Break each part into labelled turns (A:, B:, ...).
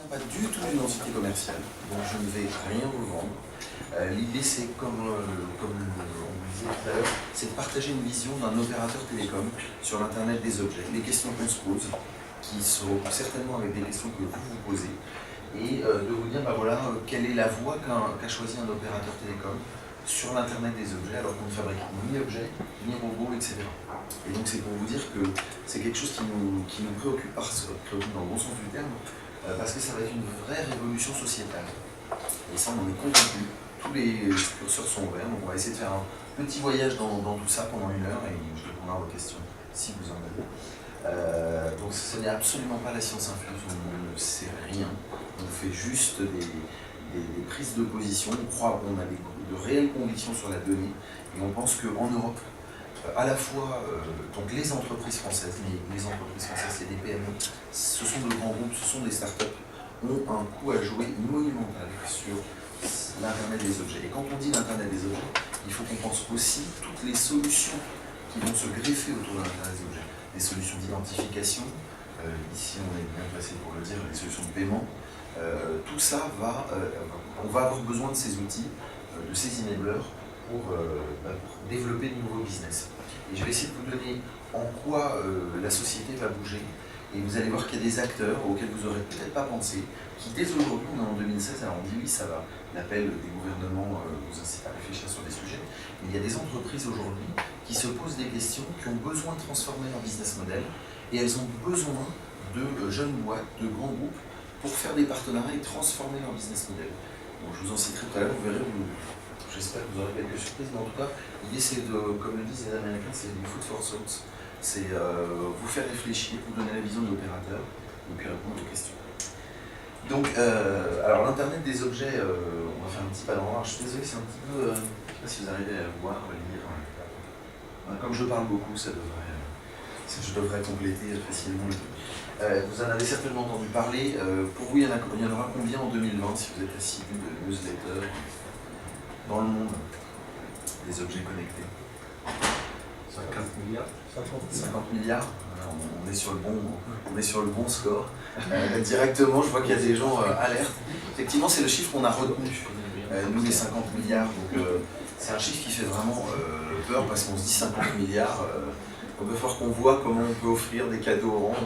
A: Pas du tout d'une entité commerciale, donc je ne vais rien vous vendre. L'idée c'est, comme on le disait tout à l'heure, c'est de partager une vision d'un opérateur télécom sur l'Internet des objets. Les questions qu'on se pose, qui seront certainement avec des questions que vous vous posez, et de vous dire, bah voilà, quelle est la voie qu'a choisi un opérateur télécom sur l'Internet des objets, alors qu'on ne fabrique ni objets, ni robots, etc. Et donc c'est pour vous dire que c'est quelque chose qui nous préoccupe, préoccupe dans le bon sens du terme, parce que ça va être une vraie révolution sociétale. Et ça, on en est convaincu. Tous les curseurs sont ouverts, donc on va essayer de faire un petit voyage dans tout ça pendant 1 heure, et je répondrai à vos questions, si vous en avez. Donc ce n'est absolument pas la science infuse, on ne sait rien, on fait juste des prises de position, on a de réelles convictions sur la donnée, et on pense qu'en Europe, à la fois, donc les entreprises françaises, mais les entreprises françaises, c'est des PME, ce sont de grands groupes, ce sont des startups, ont un coup à jouer monumental sur l'Internet des objets. Et quand on dit l'Internet des objets, il faut qu'on pense aussi toutes les solutions qui vont se greffer autour de l'Internet des objets. Des solutions d'identification, ici on est bien placé pour le dire, les solutions de paiement, tout ça on va avoir besoin de ces outils, de ces enablers, pour développer de nouveaux business. Et je vais essayer de vous donner en quoi la société va bouger. Et vous allez voir qu'il y a des acteurs auxquels vous n'aurez peut-être pas pensé, qui dès aujourd'hui, on est en 2016, alors on dit oui, ça va, l'appel des gouvernements vous incite à réfléchir sur des sujets, mais il y a des entreprises aujourd'hui qui se posent des questions, qui ont besoin de transformer leur business model, et elles ont besoin de jeunes boîtes, de grands groupes, pour faire des partenariats et transformer leur business model. Bon, je vous en citerai tout à l'heure, vous verrez, j'espère que vous aurez quelques surprises, mais en tout cas, l'idée c'est de, comme le disent les Américains, c'est du food for thought. C'est vous faire réfléchir, vous donner la vision de l'opérateur, et puis répondre aux questions. Donc, alors l'Internet des objets, on va faire un petit panorama. Je suis désolé, c'est un petit peu, je ne sais pas si vous arrivez à voir, à lire. Comme je parle beaucoup, je devrais compléter facilement le truc. Vous en avez certainement entendu parler. Pour vous, il y en aura combien en 2020 si vous êtes assidu de newsletters dans le monde des objets connectés?
B: 50 milliards.
A: 50 milliards, on est sur le bon score. Directement, je vois qu'il y a des gens alertes. Effectivement, c'est le chiffre qu'on a retenu, nous les 50 milliards. Donc, c'est un chiffre qui fait vraiment peur parce qu'on se dit 50 milliards. Il va falloir qu'on voit comment on peut offrir des cadeaux orange.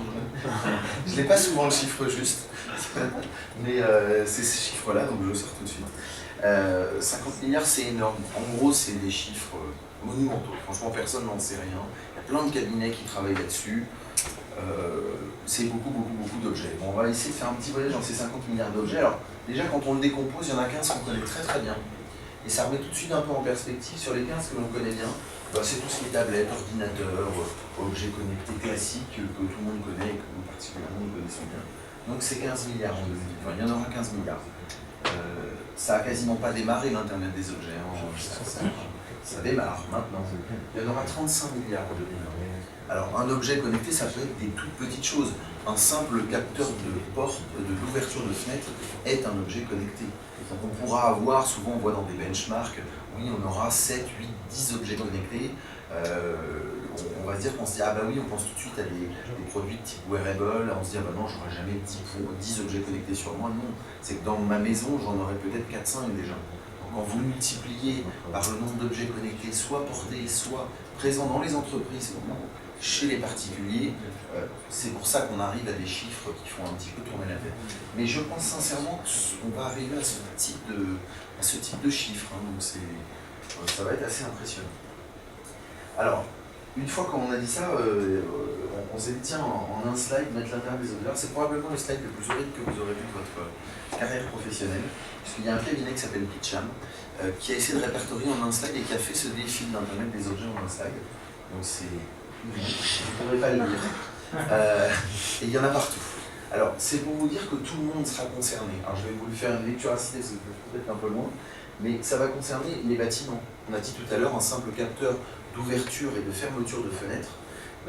A: Je n'ai pas souvent le chiffre juste, mais c'est ces chiffres-là, donc je le sors tout de suite. 50 milliards, c'est énorme. En gros, c'est des chiffres monumentaux. Franchement, personne n'en sait rien. Il y a plein de cabinets qui travaillent là-dessus. C'est beaucoup d'objets. Bon, on va essayer de faire un petit voyage dans ces 50 milliards d'objets. Alors, déjà, quand on le décompose, il y en a 15 qu'on connaît très bien. Et ça remet tout de suite un peu en perspective sur les 15 que l'on connaît bien. C'est tout ce qui est tablette, ordinateur, objets connectés classiques que tout le monde connaît et que nous particulièrement nous connaissons bien. Donc c'est 15 milliards en 2020. Il y en aura 15 milliards. Ça n'a quasiment pas démarré l'Internet des objets. Ça démarre maintenant. Il y en aura 35 milliards en 2020. Alors un objet connecté, ça peut être des toutes petites choses. Un simple capteur de porte, d'ouverture de fenêtre est un objet connecté. Donc on pourra avoir, souvent on voit dans des benchmarks, oui on aura 7, 8, 10 objets connectés. On va se dire qu'on se dit, ah bah oui, on pense tout de suite à des produits de type wearable, on se dit, ah bah non, j'aurai jamais 10 objets connectés sur moi. Non, c'est que dans ma maison, j'en aurai peut-être 4-5 déjà. Donc quand vous multipliez par le nombre d'objets connectés, soit portés, soit présents dans les entreprises, chez les particuliers, c'est pour ça qu'on arrive à des chiffres qui font un petit peu tourner la tête. Mais je pense sincèrement qu'on va arriver à ce type de chiffres, hein, donc ça va être assez impressionnant. Alors, une fois qu'on a dit ça, on s'est dit, tiens, en un slide, mettre l'Internet des objets. C'est probablement le slide le plus horrible que vous aurez vu de votre carrière professionnelle, puisqu'il y a un cabinet qui s'appelle Pitcham, qui a essayé de répertorier en un slide et qui a fait ce défi de l'Internet des objets en un slide. Donc c'est... Vous ne pourrez pas le lire. Et il y en a partout. Alors, c'est pour vous dire que tout le monde sera concerné. Alors, je vais vous faire une lecture assistée, c'est peut-être un peu loin, mais ça va concerner les bâtiments. On a dit tout à l'heure, un simple capteur d'ouverture et de fermeture de fenêtres,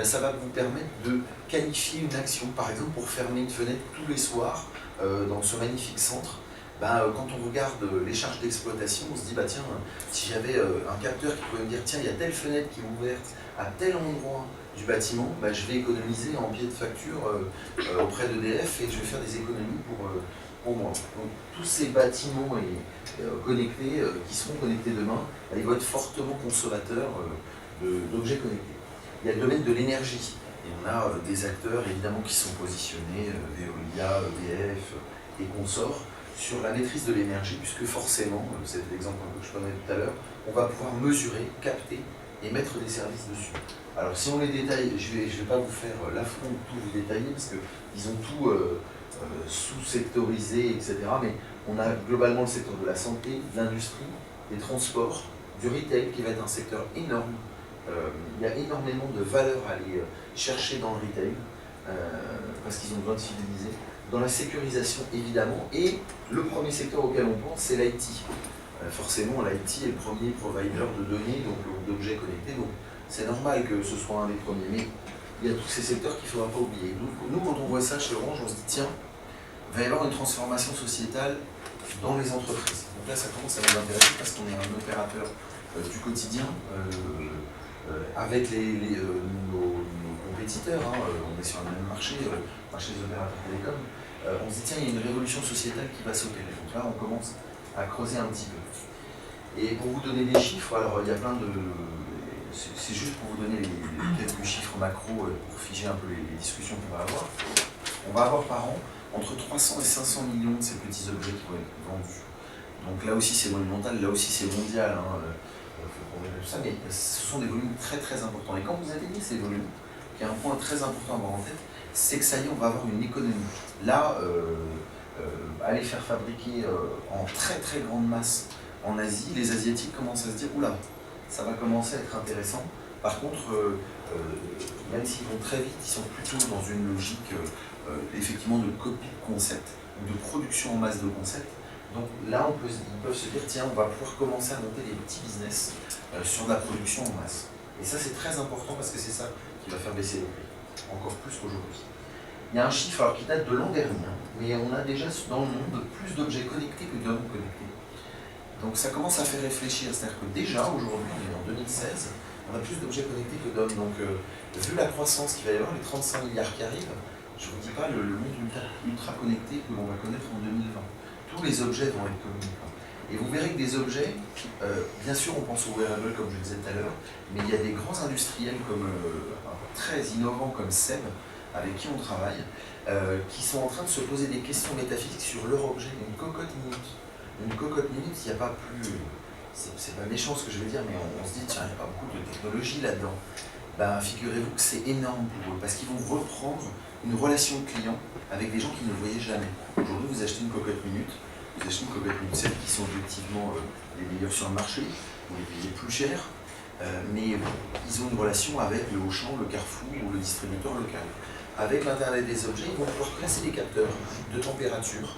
A: ça va vous permettre de qualifier une action, par exemple pour fermer une fenêtre tous les soirs dans ce magnifique centre. quand on regarde les charges d'exploitation, on se dit, bah tiens, si j'avais un capteur qui pouvait me dire, tiens, il y a telle fenêtre qui est ouverte à tel endroit du bâtiment, je vais économiser en pied de facture auprès d'EDF et je vais faire des économies pour moi. Donc tous ces bâtiments connectés, qui seront connectés demain, ils vont être fortement consommateurs d'objets connectés. Il y a le domaine de l'énergie. Et on a des acteurs évidemment qui sont positionnés, Veolia, EDF et consorts, sur la maîtrise de l'énergie, puisque forcément, c'est l'exemple que je prenais tout à l'heure, on va pouvoir mesurer, capter et mettre des services dessus. Alors si on les détaille, je vais pas vous faire l'affront de tout vous détailler, parce qu'ils ont tout sous-sectorisé, etc. Mais on a globalement le secteur de la santé, de l'industrie, des transports, du retail, qui va être un secteur énorme. Il y a énormément de valeur à aller chercher dans le retail, parce qu'ils ont besoin de fidéliser. Dans la sécurisation, évidemment, et le premier secteur auquel on pense, c'est l'IT. Forcément, l'IT est le premier provider de données, donc d'objets connectés, donc c'est normal que ce soit un des premiers. Mais il y a tous ces secteurs qu'il ne faudra pas oublier. Nous, quand on voit ça chez Orange, on se dit, tiens, il va y avoir une transformation sociétale dans les entreprises. Donc là, ça commence à nous intéresser parce qu'on est un opérateur du quotidien, avec nos compétiteurs, on est sur le même marché, marché des opérateurs télécoms, on se dit tiens, il y a une révolution sociétale qui va s'opérer. Donc là, on commence à creuser un petit peu. Et pour vous donner des chiffres, alors il y a plein de... C'est juste pour vous donner quelques chiffres macro, pour figer un peu les discussions qu'on va avoir. On va avoir par an entre 300 et 500 millions de ces petits objets qui vont être vendus. Donc là aussi c'est monumental, là aussi c'est mondial. Tout ça, mais ce sont des volumes très très importants. Et quand vous atteignez ces volumes, il y a un point très important à avoir en tête, c'est que ça y est, on va avoir une économie. Là, aller faire fabriquer en très très grande masse en Asie, les Asiatiques commencent à se dire « Oula, ça va commencer à être intéressant ». Par contre, même s'ils vont très vite, ils sont plutôt dans une logique effectivement de copie de concept, de production en masse de concept. Donc là, ils peuvent se dire, tiens, on va pouvoir commencer à monter des petits business sur de la production en masse. Et ça, c'est très important parce que c'est ça qui va faire baisser les prix, encore plus qu'aujourd'hui. Il y a un chiffre alors, qui date de l'an dernier, mais on a déjà dans le monde plus d'objets connectés que d'hommes connectés. Donc ça commence à faire réfléchir, c'est-à-dire que déjà, aujourd'hui, on est en 2016, on a plus d'objets connectés que d'hommes. Donc vu la croissance qu'il va y avoir, les 35 milliards qui arrivent, je ne vous dis pas le monde ultra connecté que l'on va connaître en 2020. Tous les objets vont être communicants. Et vous verrez que des objets, bien sûr on pense au wearable comme je le disais tout à l'heure, mais il y a des grands industriels très innovants comme Seb, avec qui on travaille, qui sont en train de se poser des questions métaphysiques sur leur objet, une cocotte minute. Une cocotte minute, il n'y a pas plus... C'est pas méchant ce que je vais dire, mais on se dit, tiens, il n'y a pas beaucoup de technologie là-dedans. Figurez-vous que c'est énorme pour eux, parce qu'ils vont reprendre une relation client avec des gens qu'ils ne voyaient jamais. Aujourd'hui, vous achetez une cocotte minute, celles qui sont objectivement les meilleures sur le marché, vous les payez plus cher, mais ils ont une relation avec le Auchan, le Carrefour ou le distributeur local. Avec l'Internet des objets, ils vont pouvoir placer des capteurs de température,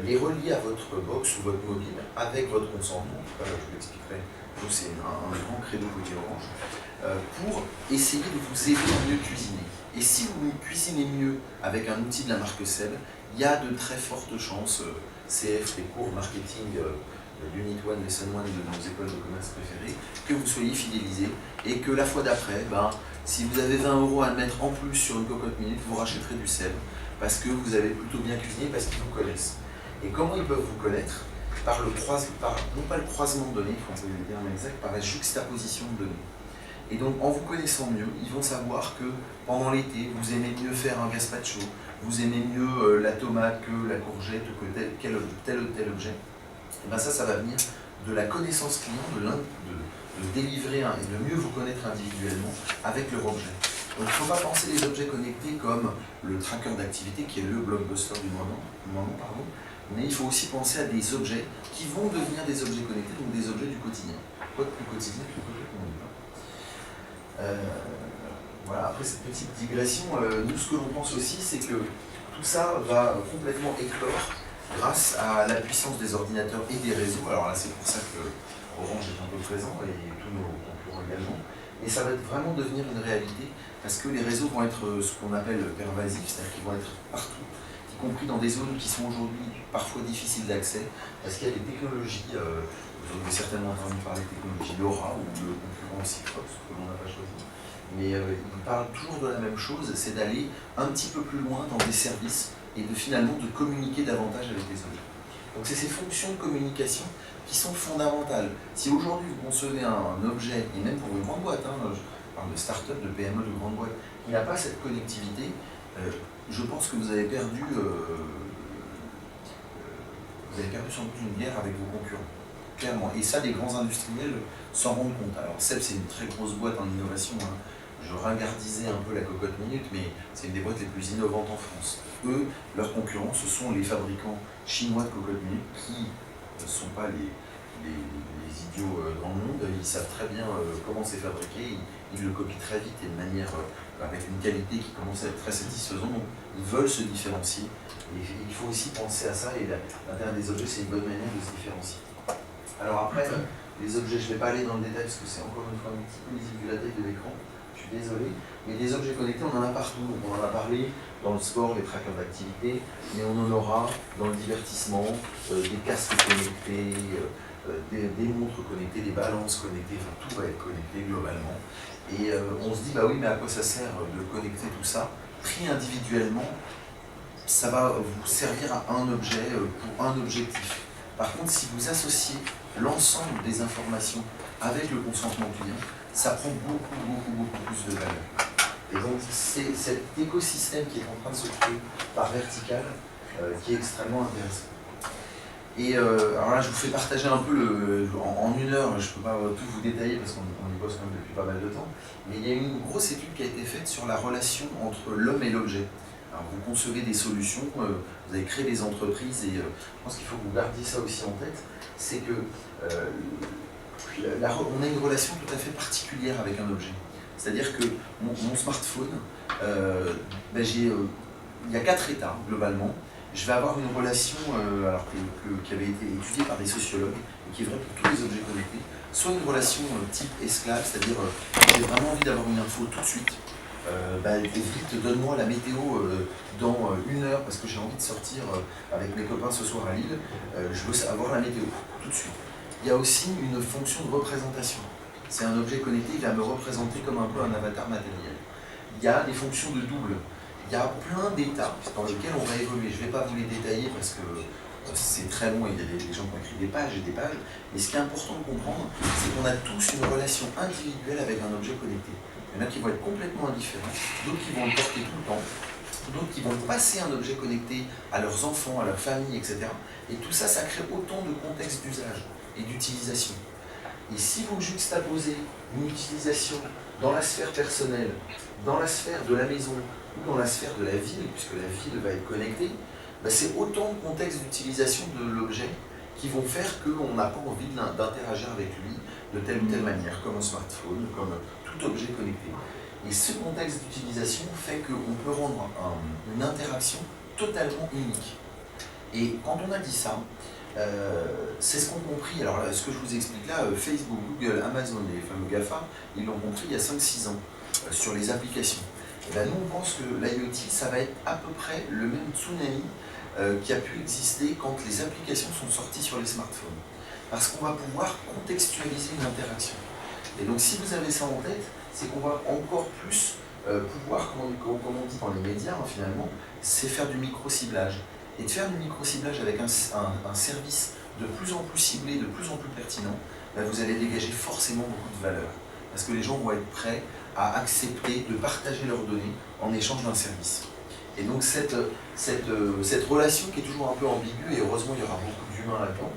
A: les relier à votre box ou votre mobile avec votre consentement, je vous l'expliquerai, c'est un grand credo côté Orange, pour essayer de vous aider à mieux cuisiner. Et si vous cuisinez mieux avec un outil de la marque Seb, il y a de très fortes chances, CF, les cours marketing l'Unit One, Lesson One de nos écoles de commerce préférées, que vous soyez fidélisé et que la fois d'après, si vous avez 20 € à mettre en plus sur une cocotte minute, vous rachèterez du Seb parce que vous avez plutôt bien cuisiné, parce qu'ils vous connaissent. Et comment ils peuvent vous connaître? Par non pas le croisement de données, il faut employer les termes exacts, par la juxtaposition de données. Et donc, en vous connaissant mieux, ils vont savoir que pendant l'été, vous aimez mieux faire un gazpacho, vous aimez mieux la tomate que la courgette, que tel ou tel objet. Et ça va venir de la connaissance client, de délivrer et de mieux vous connaître individuellement avec leur objet. Donc, il ne faut pas penser les objets connectés comme le tracker d'activité, qui est le blockbuster du moment, mais il faut aussi penser à des objets qui vont devenir des objets connectés, donc des objets du quotidien. Quoi de plus quotidien que le côté qu'on y va. Voilà, après cette petite digression, nous ce que l'on pense aussi, c'est que tout ça va complètement éclore grâce à la puissance des ordinateurs et des réseaux. Alors là, c'est pour ça que Orange est un peu présent et tous nos concurrents également. Et ça va vraiment devenir une réalité parce que les réseaux vont être ce qu'on appelle pervasifs, c'est-à-dire qu'ils vont être partout, y compris dans des zones qui sont aujourd'hui parfois difficiles d'accès, parce qu'il y a des technologies, vous avez certainement entendu parler de technologie LoRa ou le concurrent Sigfox, que l'on n'a pas choisi. Mais il parle toujours de la même chose, c'est d'aller un petit peu plus loin dans des services et de finalement de communiquer davantage avec les objets. Donc c'est ces fonctions de communication qui sont fondamentales. Si aujourd'hui vous concevez un objet, et même pour une grande boîte, je parle de start-up, de PME, de grande boîte, qui n'a pas cette connectivité, je pense que vous avez perdu sans doute une guerre avec vos concurrents, clairement. Et ça, les grands industriels s'en rendent compte. Alors CEP, c'est une très grosse boîte en innovation. Je ringardisais un peu la cocotte minute, mais c'est une des boîtes les plus innovantes en France. Eux, leurs concurrents, ce sont les fabricants chinois de cocotte minute qui ne sont pas les idiots dans le monde. Ils savent très bien comment c'est fabriqué, ils le copient très vite et de manière avec une qualité qui commence à être très satisfaisante. Donc, ils veulent se différencier. Et il faut aussi penser à ça, et l'intérêt des objets, c'est une bonne manière de se différencier. Alors après, les objets, je ne vais pas aller dans le détail parce que c'est encore une fois un petit peu lisible vu la taille de l'écran. Je suis désolé, mais les objets connectés, on en a partout. Donc on en a parlé dans le sport, les trackers d'activité, mais on en aura dans le divertissement, des casques connectés, des montres connectées, des balances connectées, enfin tout va être connecté globalement. Et on se dit, bah oui, mais à quoi ça sert de connecter tout ça? Pris individuellement, ça va vous servir à un objet pour un objectif. Par contre, si vous associez l'ensemble des informations avec le consentement client, ça prend beaucoup plus de valeur. Et donc, c'est cet écosystème qui est en train de se créer par vertical qui est extrêmement intéressant. Et alors là, je vous fais partager un peu, en une heure, je ne peux pas tout vous détailler parce qu'on y bosse quand même depuis pas mal de temps, mais il y a une grosse étude qui a été faite sur la relation entre l'homme et l'objet. Alors vous concevez des solutions, vous avez créé des entreprises et je pense qu'il faut que vous gardiez ça aussi en tête, c'est que on a une relation tout à fait particulière avec un objet. C'est-à-dire que mon smartphone, il y a 4 états globalement. Je vais avoir une relation qui avait été étudiée par des sociologues et qui est vraie pour tous les objets connectés, soit une relation type esclave, c'est-à-dire j'ai vraiment envie d'avoir une info tout de suite. Vite, donne-moi la météo dans 1 heure parce que j'ai envie de sortir avec mes copains ce soir à Lille, je veux avoir la météo tout de suite. Il y a aussi une fonction de représentation. C'est un objet connecté, il va me représenter comme un peu un avatar matériel. Il y a des fonctions de double. Il y a plein d'états dans lesquels on va évoluer. Je ne vais pas vous les détailler parce que c'est très long, il y a des gens qui ont écrit des pages et des pages. Mais ce qui est important de comprendre, c'est qu'on a tous une relation individuelle avec un objet connecté. Il y en a qui vont être complètement indifférents, d'autres qui vont le porter tout le temps, d'autres qui vont passer un objet connecté à leurs enfants, à leur famille, etc. Et tout ça, ça crée autant de contextes d'usage et d'utilisation. Et si vous juxtaposez une utilisation dans la sphère personnelle, dans la sphère de la maison ou dans la sphère de la ville, puisque la ville va être connectée, c'est autant de contextes d'utilisation de l'objet qui vont faire qu'on n'a pas envie d'interagir avec lui de telle ou telle manière, comme un smartphone, comme tout objet connecté. Et ce contexte d'utilisation fait qu'on peut rendre une interaction totalement unique. Et quand on a dit ça, c'est ce qu'ont compris, alors là, ce que je vous explique là, Facebook, Google, Amazon, les fameux GAFA, ils l'ont compris il y a 5-6 ans sur les applications. Et bien, nous on pense que l'IoT, ça va être à peu près le même tsunami qui a pu exister quand les applications sont sorties sur les smartphones. Parce qu'on va pouvoir contextualiser une interaction. Et donc si vous avez ça en tête, c'est qu'on va encore plus pouvoir, comme on dit dans les médias finalement, c'est faire du micro-ciblage. Et de faire du micro-ciblage avec un service de plus en plus ciblé, de plus en plus pertinent, vous allez dégager forcément beaucoup de valeur. Parce que les gens vont être prêts à accepter de partager leurs données en échange d'un service. Et donc cette relation qui est toujours un peu ambiguë, et heureusement il y aura beaucoup d'humains là-dedans,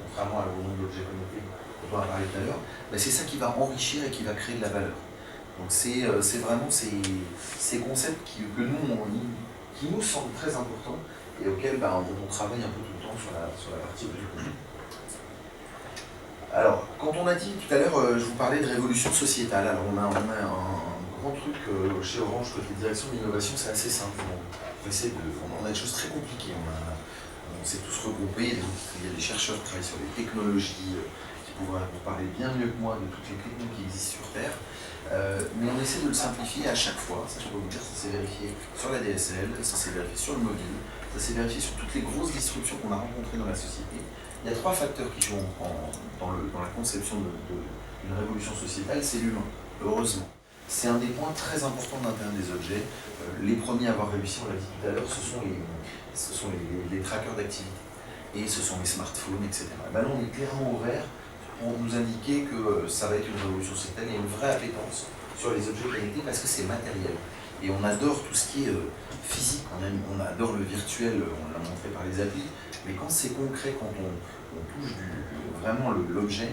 A: contrairement au nombre d'objets connectés dont on a parlé tout à l'heure, c'est ça qui va enrichir et qui va créer de la valeur. Donc c'est vraiment ces concepts qui nous semblent très importants et auxquels on travaille un peu tout le temps sur la partie objet connecté. Alors, quand on a dit tout à l'heure, je vous parlais de révolution sociétale, alors on a un grand truc chez Orange côté direction de l'innovation, c'est assez simple. On a des choses très compliquées, on s'est tous regroupés, donc il y a des chercheurs qui travaillent sur les technologies, qui pourra vous parler bien mieux que moi de toutes les techniques qui existent sur Terre. Mais on essaie de le simplifier à chaque fois. Ça, je peux vous dire, ça s'est vérifié sur la DSL, ça s'est vérifié sur le mobile, ça s'est vérifié sur toutes les grosses disruptions qu'on a rencontrées dans la société. Il y a 3 facteurs qui jouent dans la conception d'une révolution sociétale, c'est l'humain, heureusement. C'est un des points très importants de l'Internet des objets. Les premiers à avoir réussi, on l'a dit tout à l'heure, ce sont les trackers d'activité. Et ce sont les smartphones, etc. Ben là, on est clairement ouvert pour nous indiquer que ça va être une révolution sociétale. Il y a une vraie appétence sur les objets connectés parce que c'est matériel. Et on adore tout ce qui est physique, on adore le virtuel, on l'a montré par les applis, mais quand c'est concret, quand on touche vraiment l'objet,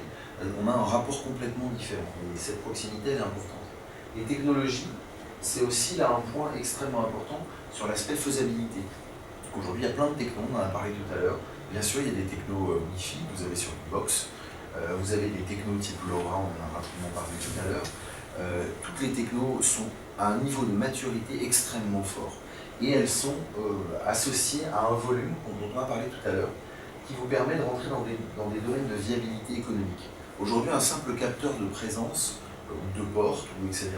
A: on a un rapport complètement différent. Et cette proximité, elle est importante. Les technologies, c'est aussi là un point extrêmement important sur l'aspect faisabilité. Aujourd'hui, il y a plein de technos, on en a parlé tout à l'heure. Bien sûr, il y a des technos Wi-Fi, vous avez sur le box, vous avez des technos type LoRa, on en a rapidement parlé tout à l'heure. Toutes les technos sont à un niveau de maturité extrêmement fort. Et elles sont associées à un volume, dont on a parlé tout à l'heure, qui vous permet de rentrer dans des domaines de viabilité économique. Aujourd'hui, un simple capteur de présence, de porte, ou etc.,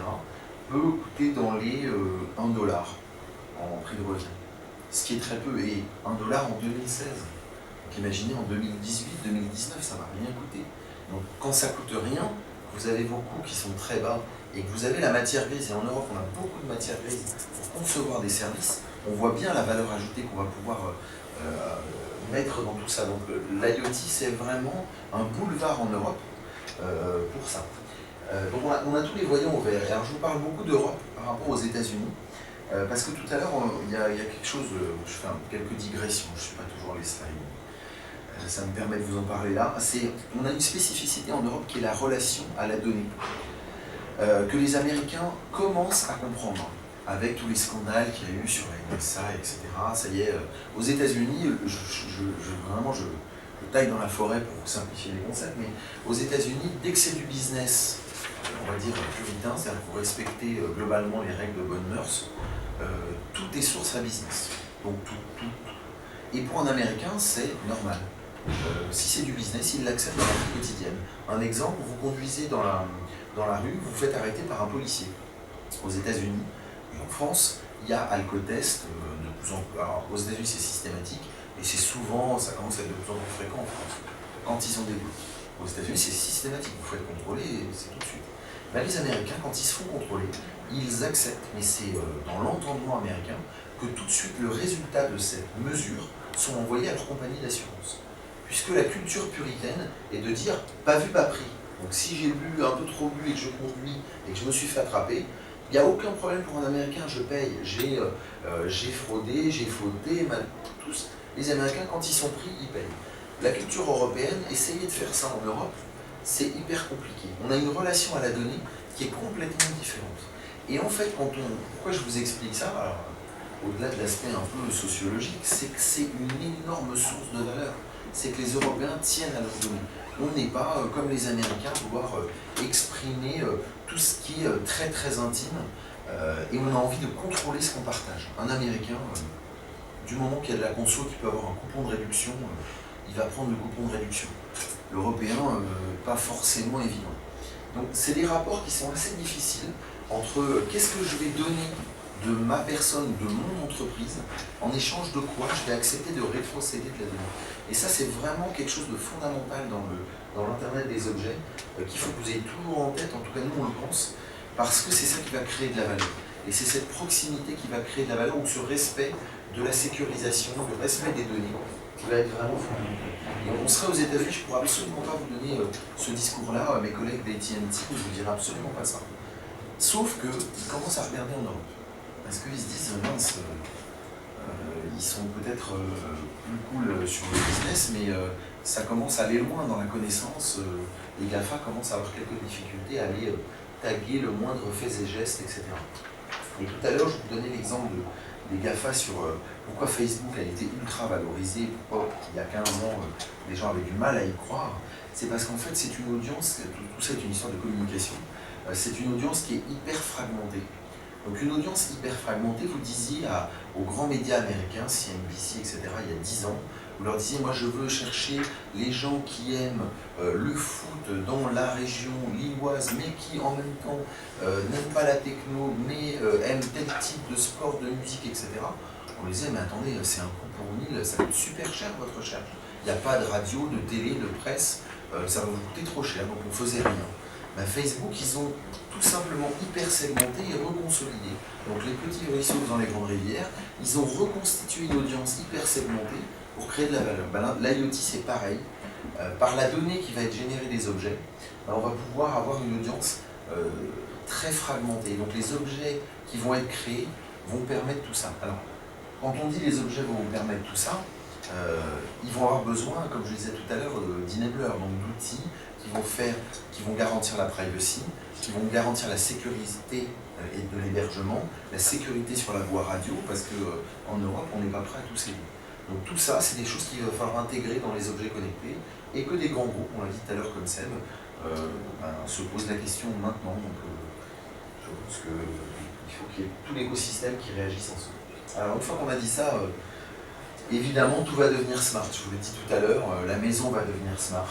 A: peut coûter dans les $1 en prix de revient. Ce qui est très peu, et $1 en 2016. Donc imaginez en 2018, 2019, ça ne va rien coûter. Donc quand ça ne coûte rien, vous avez vos coûts qui sont très bas, et que vous avez la matière grise, et en Europe on a beaucoup de matière grise pour concevoir des services, on voit bien la valeur ajoutée qu'on va pouvoir mettre dans tout ça. Donc l'IoT, c'est vraiment un boulevard en Europe pour ça. Donc on a tous les voyants au vert. Et alors je vous parle beaucoup d'Europe par rapport aux États-Unis, parce que tout à l'heure, il y a quelque chose, je fais quelques digressions, je ne suis pas toujours les slides, ça me permet de vous en parler là. On a une spécificité en Europe qui est la relation à la donnée, que les Américains commencent à comprendre, avec tous les scandales qu'il y a eu sur la NSA, etc. Ça y est, aux États-Unis, vraiment, je taille dans la forêt pour vous simplifier les concepts, mais aux États-Unis, dès que c'est du business, on va dire puritain, c'est-à-dire que vous respectez globalement les règles de bonne mœurs, tout est source à business. Donc tout. Et pour un Américain, c'est normal. Si c'est du business, il l'accepte dans la vie quotidienne. Un exemple, vous conduisez dans la rue, vous vous faites arrêter par un policier. Aux États-Unis et en France, il y a alcotest de plus en plus. Alors, aux États-Unis, c'est systématique, et c'est souvent, ça commence à être de plus en plus fréquent en France, quand ils ont des blocs. Aux États-Unis, c'est systématique, vous faites contrôler et c'est tout de suite. Ben, les Américains, quand ils se font contrôler, ils acceptent, mais c'est dans l'entendement américain, que tout de suite le résultat de cette mesure sont envoyés à leur compagnie d'assurance. Puisque la culture puritaine est de dire pas vu, pas pris. Donc si j'ai bu un peu trop bu et que je conduis et que je me suis fait attraper, il n'y a aucun problème pour un Américain, je paye. J'ai fraudé, j'ai fauté, tous. Les Américains, quand ils sont pris, ils payent. La culture européenne, essayer de faire ça en Europe, c'est hyper compliqué. On a une relation à la donnée qui est complètement différente. Et en fait, pourquoi je vous explique ça, alors, au-delà de l'aspect un peu sociologique, c'est que c'est une énorme source de valeur. C'est que les Européens tiennent à leurs données. On n'est pas, comme les Américains, vouloir exprimer tout ce qui est très très intime, et on a envie de contrôler ce qu'on partage. Un Américain, du moment qu'il y a de la conso qui peut avoir un coupon de réduction, il va prendre le coupon de réduction. L'Européen, pas forcément évident. Donc c'est des rapports qui sont assez difficiles entre qu'est-ce que je vais donner de ma personne, de mon entreprise, en échange de quoi je vais accepter de rétrocéder de la donnée. Et ça, c'est vraiment quelque chose de fondamental dans l'Internet des objets, qu'il faut que vous ayez toujours en tête, en tout cas nous on le pense, parce que c'est ça qui va créer de la valeur. Et c'est cette proximité qui va créer de la valeur, ou ce respect de la sécurisation, le respect des données, qui va être vraiment fondamental. Et on serait aux États-Unis, je ne pourrais absolument pas vous donner ce discours-là, mes collègues d'AT&T ne vous diraient absolument pas ça. Sauf qu'ils commencent à regarder en Europe. Parce qu'ils se disent, mince, ils sont peut-être plus cool sur le business, mais ça commence à aller loin dans la connaissance. Les GAFA commencent à avoir quelques difficultés à aller taguer le moindre fait et geste, etc. Et tout à l'heure, je vous donnais l'exemple des GAFA sur pourquoi Facebook a été ultra valorisé, pourquoi il y a 15 ans, les gens avaient du mal à y croire. C'est parce qu'en fait, c'est une audience, tout ça est une histoire de communication, c'est une audience qui est hyper fragmentée. Donc une audience hyper fragmentée, vous disiez aux grands médias américains, CNBC, etc., il y a 10 ans, Vous leur disiez, moi je veux chercher les gens qui aiment le foot dans la région lilloise, mais qui en même temps n'aiment pas la techno, mais aiment tel type de sport, de musique, etc. On les disait, mais attendez, c'est un coup pour 1000, ça coûte super cher votre recherche. Il n'y a pas de radio, de télé, de presse, ça va vous coûter trop cher, donc on ne faisait rien. Ben, Facebook, ils ont tout simplement hyper segmenté et reconsolidé. Donc les petits ruisseaux dans les grandes rivières, ils ont reconstitué une audience hyper segmentée pour créer de la valeur. Ben, l'IoT, c'est pareil. Par la donnée qui va être générée des objets, ben, on va pouvoir avoir une audience très fragmentée. Donc les objets qui vont être créés vont permettre tout ça. Alors, quand on dit les objets vont permettre tout ça, ils vont avoir besoin, comme je disais tout à l'heure, d'enablers, donc d'outils qui vont garantir la privacy, qui vont garantir la sécurité et de l'hébergement, la sécurité sur la voie radio, parce qu'en Europe, on n'est pas prêt à tous ces lieux. Donc tout ça, c'est des choses qu'il va falloir intégrer dans les objets connectés, et que des grands groupes, on l'a dit tout à l'heure comme Seb, se posent la question maintenant. Donc je pense qu'il faut qu'il y ait tout l'écosystème qui réagisse ensemble. Alors une fois qu'on a dit ça, évidemment tout va devenir smart. Je vous l'ai dit tout à l'heure, la maison va devenir smart,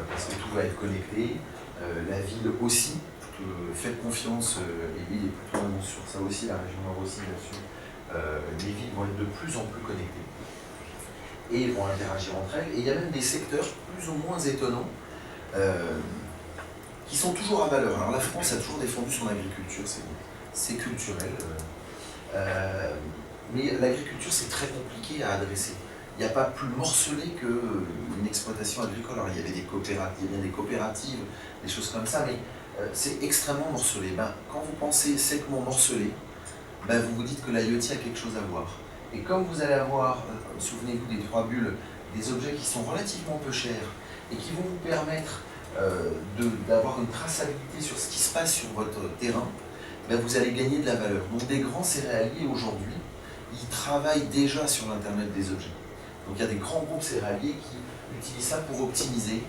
A: parce que tout va être connecté, la ville aussi. Faites confiance, et l'île est plutôt sur ça aussi, la région nord aussi là-dessus. Les villes vont être de plus en plus connectées et vont interagir entre elles. Et il y a même des secteurs plus ou moins étonnants qui sont toujours à valeur. Alors la France a toujours défendu son agriculture, c'est culturel. Mais l'agriculture, c'est très compliqué à adresser. Il n'y a pas plus morcelé qu'une exploitation agricole. Alors il y avait des coopératives, des choses comme ça, mais c'est extrêmement morcelé. Ben, quand vous pensez séquement morcelé, ben, vous vous dites que l'IoT a quelque chose à voir. Et comme vous allez avoir, souvenez-vous des 3 bulles, des objets qui sont relativement peu chers et qui vont vous permettre d'avoir une traçabilité sur ce qui se passe sur votre terrain, ben, vous allez gagner de la valeur. Donc des grands céréaliers aujourd'hui, ils travaillent déjà sur l'Internet des objets. Donc il y a des grands groupes céréaliers qui utilisent ça pour optimiser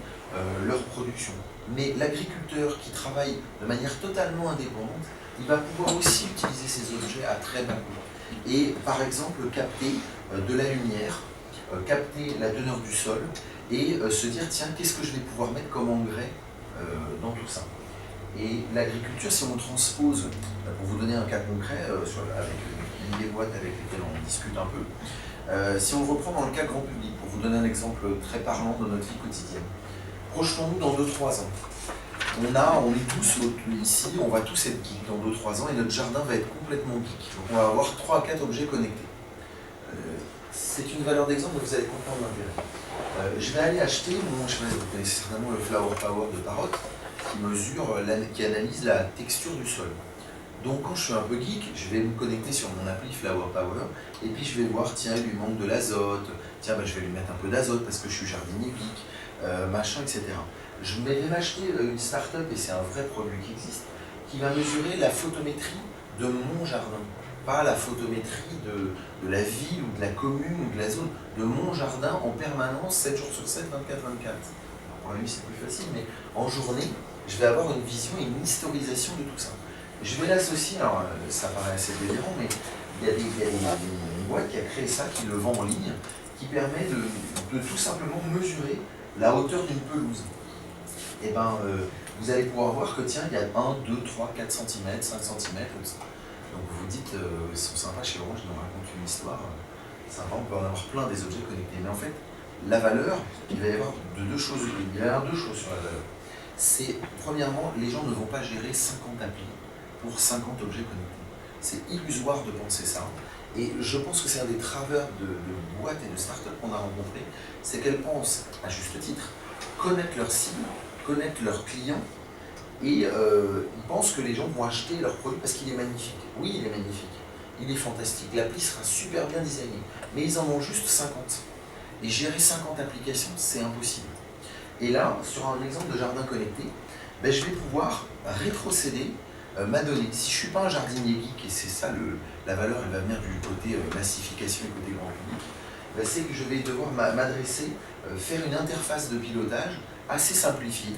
A: leur production. Mais l'agriculteur qui travaille de manière totalement indépendante, il va pouvoir aussi utiliser ces objets à très bas coût. Et par exemple capter de la lumière, capter la teneur du sol et se dire tiens, qu'est-ce que je vais pouvoir mettre comme engrais dans tout ça. Et l'agriculture, si on transpose, pour vous donner un cas concret, avec des boîtes avec lesquelles on discute un peu, si on reprend dans le cas grand public, pour vous donner un exemple très parlant de notre vie quotidienne, projetons-nous dans 2-3 ans. On est tous ici, on va tous être geeks dans 2-3 ans et notre jardin va être complètement geek. Donc on va avoir 3 à 4 objets connectés. C'est une valeur d'exemple, donc vous allez comprendre l'intérêt. Je vais aller acheter vous connaissez certainement le Flower Power de Parrot, qui analyse la texture du sol. Donc quand je suis un peu geek, je vais me connecter sur mon appli Flower Power et puis je vais voir, tiens, il lui manque de l'azote, tiens, je vais lui mettre un peu d'azote parce que je suis jardinier geek, machin, etc. Je vais m'acheter une start-up, et c'est un vrai produit qui existe, qui va mesurer la photométrie de mon jardin. Pas la photométrie de la ville ou de la commune ou de la zone, de mon jardin en permanence, 7 jours sur 7, 24/24. Pour la nuit c'est plus facile, mais en journée, je vais avoir une vision et une historisation de tout ça. Je vais l'associer, alors ça paraît assez délirant, mais il y a une boîte qui a créé ça, qui le vend en ligne, qui permet de tout simplement mesurer la hauteur d'une pelouse. Et ben, vous allez pouvoir voir que tiens, il y a 1, 2, 3, 4 cm, 5 cm, donc vous vous dites, ils sont sympas chez Orange, ils nous racontent une histoire sympa, on peut en avoir plein des objets connectés. Mais en fait, la valeur, il va y avoir deux choses sur la valeur. C'est, premièrement, les gens ne vont pas gérer 50 applis pour 50 objets connectés. C'est illusoire de penser ça. Et je pense que c'est un des travers de boîtes et de startups qu'on a rencontrés, c'est qu'elles pensent, à juste titre, connaître leur cible, connaître leurs clients, et ils pensent que les gens vont acheter leur produit parce qu'il est magnifique. Oui, il est magnifique, il est fantastique, l'appli sera super bien designée, mais ils en ont juste 50. Et gérer 50 applications, c'est impossible. Et là, sur un exemple de jardin connecté, ben, je vais pouvoir rétrocéder ma donnée. Si je ne suis pas un jardinier geek, et c'est ça la valeur, elle va venir du côté massification et côté grand public, ben, c'est que je vais devoir m'adresser, faire une interface de pilotage assez simplifiée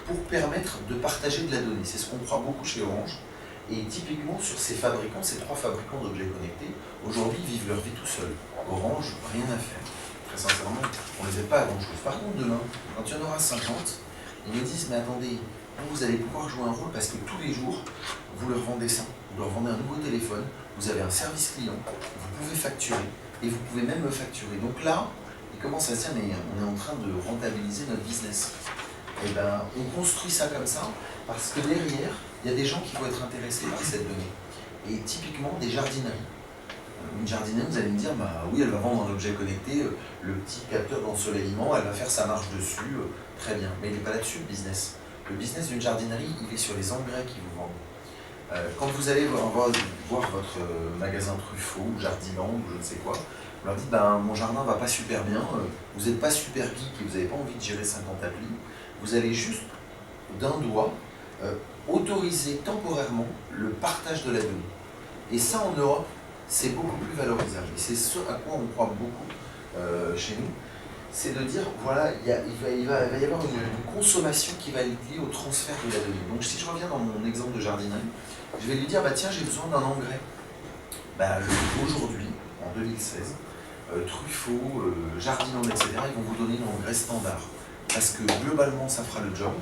A: pour permettre de partager de la donnée. C'est ce qu'on croit beaucoup chez Orange. Et typiquement sur ces fabricants, ces 3 fabricants d'objets connectés, aujourd'hui ils vivent leur vie tout seuls. Orange, rien à faire. très sincèrement, on ne les aide pas à grand chose. Par contre, demain, quand il y en aura 50, ils me disent, mais attendez, vous allez pouvoir jouer un rôle parce que tous les jours, vous leur vendez ça. Vous leur vendez un nouveau téléphone, vous avez un service client, vous pouvez facturer, et vous pouvez même me facturer. Donc là, ils commencent à se dire, mais on est en train de rentabiliser notre business. Et ben, on construit ça comme ça, parce que derrière, il y a des gens qui vont être intéressés par cette donnée. Et typiquement, des jardineries. Une jardinerie, vous allez me dire, bah oui, elle va vendre un objet connecté, le petit capteur d'ensoleillement, elle va faire sa marge dessus, très bien. Mais il n'est pas là-dessus, le business. Le business d'une jardinerie, il est sur les engrais qu'ils vous vendent. Quand vous allez voir votre magasin Truffaut, ou Jardiland, ou je ne sais quoi, vous leur dites, ben, mon jardin ne va pas super bien, vous n'êtes pas super geek et vous n'avez pas envie de gérer 50 applis, vous allez juste, d'un doigt, autoriser temporairement le partage de la donnée. Et ça, en Europe, c'est beaucoup plus valorisable. Et c'est ce à quoi on croit beaucoup chez nous, c'est de dire, voilà, il va y avoir une consommation qui va être liée au transfert de la donnée. Donc si je reviens dans mon exemple de jardinerie, je vais lui dire, bah, tiens, j'ai besoin d'un engrais. Bah, aujourd'hui, en 2016, Truffaut, Jardiland, etc., ils vont vous donner un engrais standard. Parce que globalement, ça fera le job.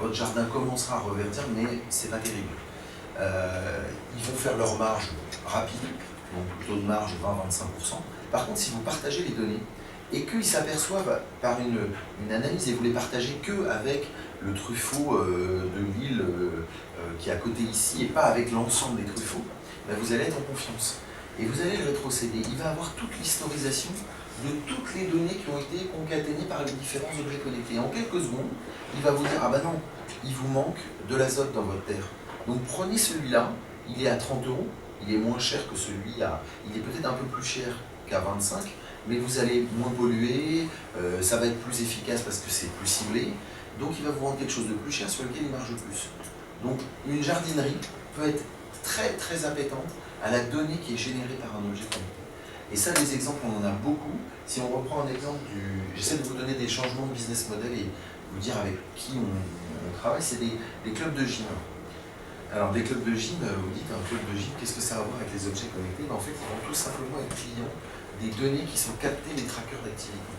A: Votre jardin commencera à reverdir, mais c'est pas terrible. Ils vont faire leur marge rapide, donc taux de marge 20-25%. Par contre, si vous partagez les données et qu'ils s'aperçoivent par une analyse, et vous les partagez que avec le Truffaut de Lille qui est à côté ici, et pas avec l'ensemble des Truffauts, ben vous allez être en confiance. Et vous allez le rétrocéder. Il va avoir toute l'historisation de toutes les données qui ont été concaténées par les différents objets connectés. En quelques secondes, il va vous dire, ah ben non, il vous manque de l'azote dans votre terre. Donc prenez celui-là, il est à 30 €, il est moins cher que celui-là, il est peut-être un peu plus cher qu'à 25, mais vous allez moins polluer, ça va être plus efficace parce que c'est plus ciblé, donc il va vous vendre quelque chose de plus cher sur lequel il marge plus. Donc une jardinerie peut être très très appétente à la donnée qui est générée par un objet connecté. Et ça, des exemples, on en a beaucoup. Si on reprend un exemple j'essaie de vous donner des changements de business model et vous dire avec qui on travaille, c'est des clubs de gym. Alors des clubs de gym, vous dites un club de gym, qu'est-ce que ça a à voir avec les objets connectés? En fait, ils vont tout simplement être clients des données qui sont captées des trackers d'activité.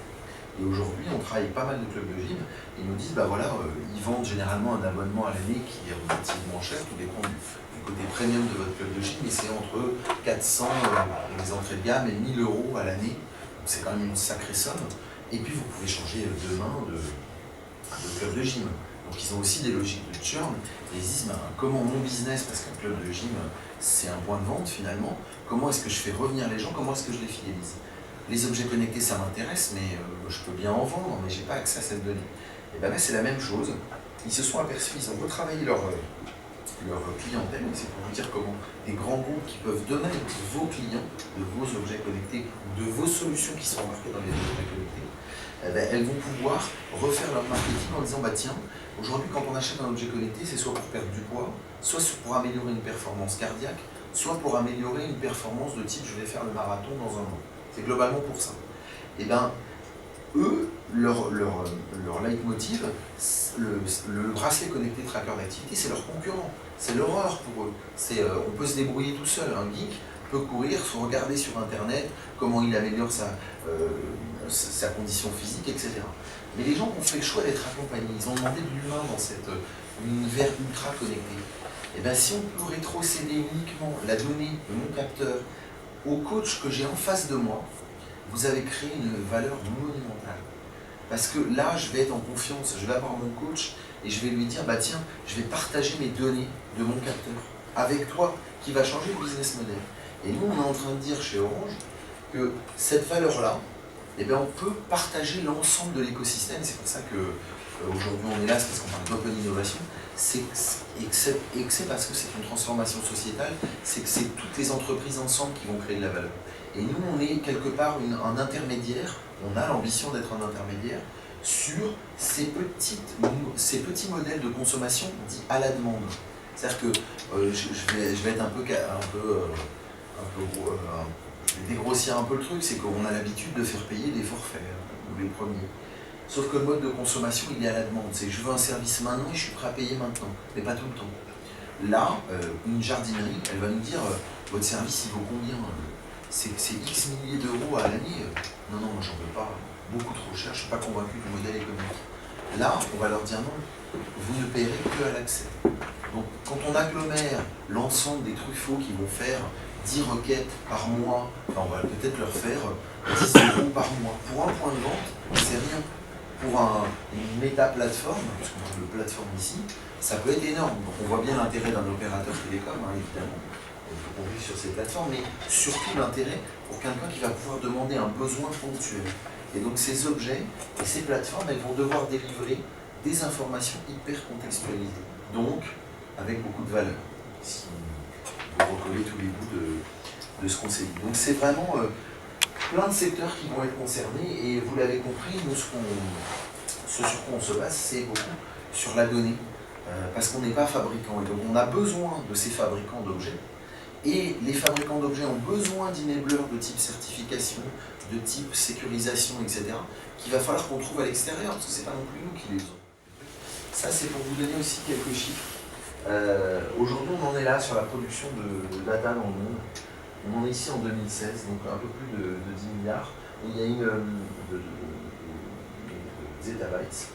A: Et aujourd'hui, on travaille avec pas mal de clubs de gym et ils nous disent, bah voilà, ils vendent généralement un abonnement à l'année qui est relativement cher, tout dépend du côté premium de votre club de gym, mais c'est entre 400 les entrées de gamme et 1000 € à l'année. Donc c'est quand même une sacrée somme. Et puis vous pouvez changer demain de club de gym. Donc ils ont aussi des logiques de churn et ils se disent, ben, comment mon business, parce qu'un club de gym c'est un point de vente finalement, comment est-ce que je fais revenir les gens, comment est-ce que je les fidélise? Les objets connectés ça m'intéresse, mais je peux bien en vendre, mais je n'ai pas accès à cette donnée. Et bien là c'est la même chose, ils se sont aperçus, ils ont retravaillé leur clientèle, et c'est pour vous dire comment des grands groupes qui peuvent demain être vos clients de vos objets connectés ou de vos solutions qui sont embarquées dans les objets connectés, elles vont pouvoir refaire leur marketing en disant, bah tiens, aujourd'hui quand on achète un objet connecté, c'est soit pour perdre du poids, soit pour améliorer une performance cardiaque, soit pour améliorer une performance de type je vais faire le marathon dans un mois. C'est globalement pour ça. Et bien, eux, leur leitmotiv, le bracelet connecté tracker d'activité, c'est leur concurrent. C'est l'horreur pour eux. On peut se débrouiller tout seul. Un geek peut courir, se regarder sur Internet, comment il améliore sa condition physique, etc. Mais les gens ont fait le choix d'être accompagnés. Ils ont demandé de l'humain dans cet univers ultra connecté. Et bien, si on peut rétrocéder uniquement la donnée de mon capteur au coach que j'ai en face de moi, vous avez créé une valeur monumentale. Parce que là, je vais être en confiance, je vais avoir mon coach et je vais lui dire, bah tiens, je vais partager mes données de mon capteur avec toi, qui va changer le business model. Et nous, on est en train de dire chez Orange que cette valeur-là, eh bien, on peut partager l'ensemble de l'écosystème. C'est pour ça qu'aujourd'hui on est là, c'est parce qu'on parle d'open innovation. Et que c'est parce que c'est une transformation sociétale, c'est que c'est toutes les entreprises ensemble qui vont créer de la valeur. Et nous, on est quelque part un intermédiaire, on a l'ambition d'être un intermédiaire sur ces petits modèles de consommation dits à la demande. C'est-à-dire que je vais être je vais dégrossir un peu le truc, c'est qu'on a l'habitude de faire payer des forfaits, ou les premiers. Sauf que le mode de consommation, il est à la demande. C'est je veux un service maintenant et je suis prêt à payer maintenant, mais pas tout le temps. Là, une jardinerie, elle va nous dire votre service, il vaut combien c'est X milliers d'euros à l'année. Non, non, moi j'en veux pas. Beaucoup trop cher, je ne suis pas convaincu du modèle économique. Là, on va leur dire non, vous ne payerez que à l'accès. Donc, quand on agglomère l'ensemble des truffaut qui vont faire 10 requêtes par mois, on va peut-être leur faire 10 euros par mois. Pour un point de vente, c'est rien. Pour une méta-plateforme, puisqu'on parle de plateforme ici, ça peut être énorme. Donc, on voit bien l'intérêt d'un opérateur télécom, hein, évidemment. Il faut qu'on vive sur ces plateformes, mais surtout l'intérêt pour quelqu'un qui va pouvoir demander un besoin ponctuel. Et donc ces objets et ces plateformes, elles vont devoir délivrer des informations hyper contextualisées, donc avec beaucoup de valeur, si vous recollez tous les bouts de ce qu'on s'est dit. Donc c'est vraiment plein de secteurs qui vont être concernés, et vous l'avez compris, nous ce sur quoi on se base, c'est beaucoup sur la donnée, parce qu'on n'est pas fabricant, et donc on a besoin de ces fabricants d'objets. Et les fabricants d'objets ont besoin d'enablers de type certification, de type sécurisation, etc., qu'il va falloir qu'on trouve à l'extérieur, parce que ce n'est pas non plus nous qui les faisons. Ça, c'est pour vous donner aussi quelques chiffres. Aujourd'hui, on en est là sur la production de data dans le monde. On en est ici en 2016, donc un peu plus de 10 milliards. Et il y a une de zettabytes.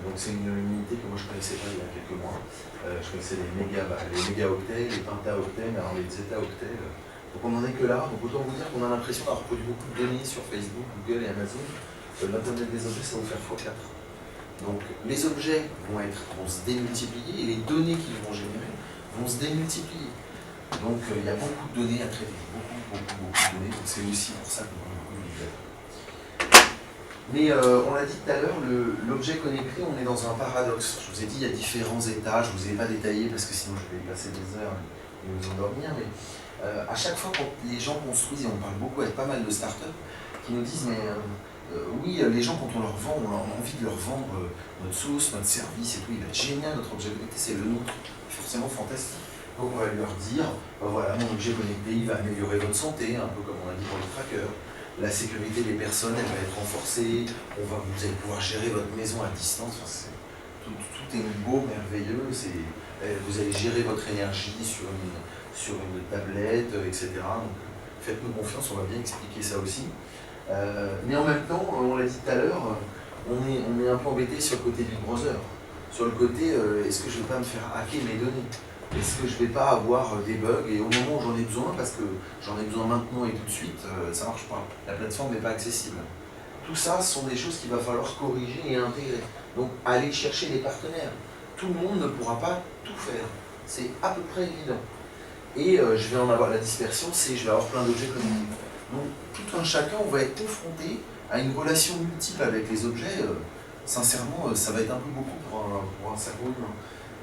A: Donc c'est une unité que moi je ne connaissais pas il y a quelques mois. Je connaissais les mégaoctets, les pentaoctets, mais alors les zetaoctets. Donc on n'en est que là. Donc autant vous dire qu'on a l'impression d'avoir produit beaucoup de données sur Facebook, Google et Amazon. L'Internet des objets, ça va vous faire x4. Donc les objets vont se démultiplier, et les données qu'ils vont générer vont se démultiplier. Donc il y a beaucoup de données à traiter, beaucoup de données. Donc c'est aussi pour ça qu'on a beaucoup de données. Mais on l'a dit tout à l'heure, l'objet connecté, on est dans un paradoxe. Je vous ai dit, il y a différents états, je ne vous ai pas détaillé parce que sinon je vais y passer des heures et vous endormir, mais à chaque fois quand les gens construisent, et on parle beaucoup avec pas mal de startups, qui nous disent, mais oui, les gens quand on leur vend, on a envie de leur vendre notre sauce, notre service et tout, il va être génial, notre objet connecté, c'est le nôtre, forcément fantastique. Donc on va leur dire, voilà, mon objet connecté, il va améliorer votre santé, un peu comme on a dit pour les trackers. La sécurité des personnes, elle va être renforcée, vous allez pouvoir gérer votre maison à distance, enfin, tout est beau, merveilleux, vous allez gérer votre énergie sur une tablette, etc. Donc faites-nous confiance, on va bien expliquer ça aussi. Mais en même temps, on l'a dit tout à l'heure, on est un peu embêté sur le côté Big Brother, sur le côté est-ce que je ne vais pas me faire hacker mes données? Est-ce que je ne vais pas avoir des bugs, et au moment où j'en ai besoin, parce que j'en ai besoin maintenant et tout de suite, ça ne marche pas. La plateforme n'est pas accessible. Tout ça, ce sont des choses qu'il va falloir corriger et intégrer. Donc, aller chercher des partenaires. Tout le monde ne pourra pas tout faire. C'est à peu près évident. Et je vais en avoir la dispersion, je vais avoir plein d'objets connectés. Donc, tout un chacun, on va être confronté à une relation multiple avec les objets. Sincèrement, ça va être un peu beaucoup pour un cerveau humain.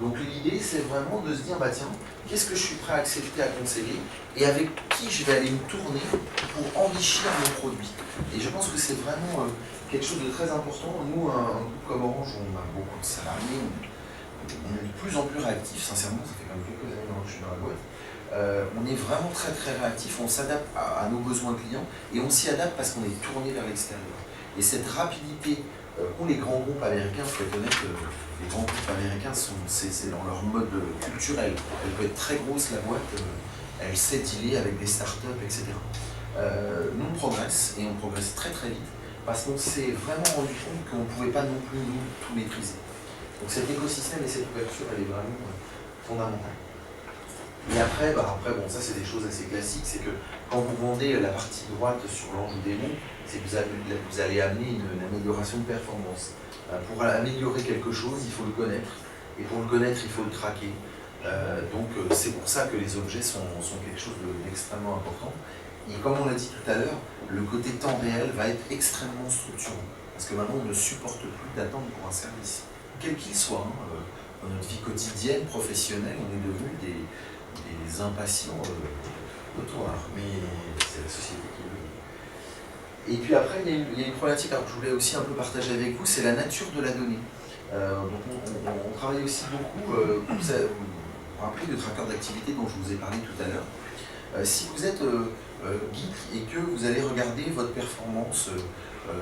A: Donc l'idée, c'est vraiment de se dire, bah tiens, qu'est-ce que je suis prêt à accepter, à conseiller, et avec qui je vais aller me tourner pour enrichir mon produit. Et je pense que c'est vraiment quelque chose de très important. Nous, un groupe comme Orange, on a beaucoup de salariés, on est de plus en plus réactifs, sincèrement, ça fait quand même quelques années que je suis dans la boîte. On est vraiment très très réactifs, on s'adapte à nos besoins clients, et on s'y adapte parce qu'on est tourné vers l'extérieur. Et cette rapidité qu'ont les grands groupes américains, il faut être honnête, les grands groupes américains, c'est dans leur mode culturel. Elle peut être très grosse, la boîte, elle sait dealer avec des startups, etc. Nous, on progresse, et on progresse très très vite, parce qu'on s'est vraiment rendu compte qu'on ne pouvait pas non plus nous tout maîtriser. Donc cet écosystème et cette ouverture, elle est vraiment fondamentale. Et après, bon, ça c'est des choses assez classiques, c'est que quand vous vendez la partie droite sur l'ange ou démon, c'est que vous allez amener une amélioration de performance. Pour améliorer quelque chose, il faut le connaître, et pour le connaître, il faut le traquer. Donc c'est pour ça que les objets sont quelque chose d'extrêmement important. Et comme on l'a dit tout à l'heure, le côté temps réel va être extrêmement structurant, parce que maintenant on ne supporte plus d'attendre pour un service, quel qu'il soit. Dans notre vie quotidienne, professionnelle, on est devenus des impatients notoires, mais c'est la société qui le veut. Et puis après, il y a une problématique que je voulais aussi un peu partager avec vous, c'est la nature de la donnée. Donc on travaille aussi beaucoup, vous vous rappelez le tracker d'activité dont je vous ai parlé tout à l'heure. Si vous êtes geek et que vous allez regarder votre performance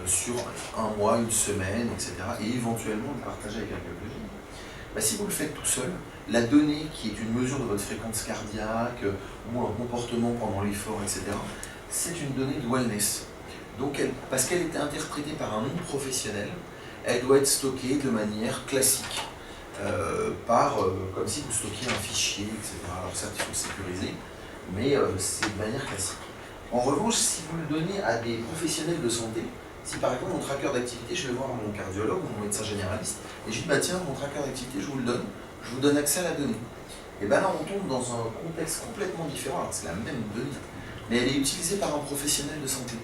A: sur un mois, une semaine, etc., et éventuellement le partager avec un biologiste, si vous le faites tout seul, la donnée qui est une mesure de votre fréquence cardiaque ou un comportement pendant l'effort, etc., c'est une donnée de wellness. Donc parce qu'elle est interprétée par un nom professionnel, elle doit être stockée de manière classique, comme si vous stockiez un fichier, etc. Alors certes, il faut le sécuriser, mais c'est de manière classique. En revanche, si vous le donnez à des professionnels de santé, si par exemple mon tracker d'activité, je vais voir mon cardiologue ou mon médecin généraliste, et je lui dis bah tiens, mon tracker d'activité, je vous donne accès à la donnée. Et bien là, on tombe dans un contexte complètement différent, alors c'est la même donnée, mais elle est utilisée par un professionnel de santé.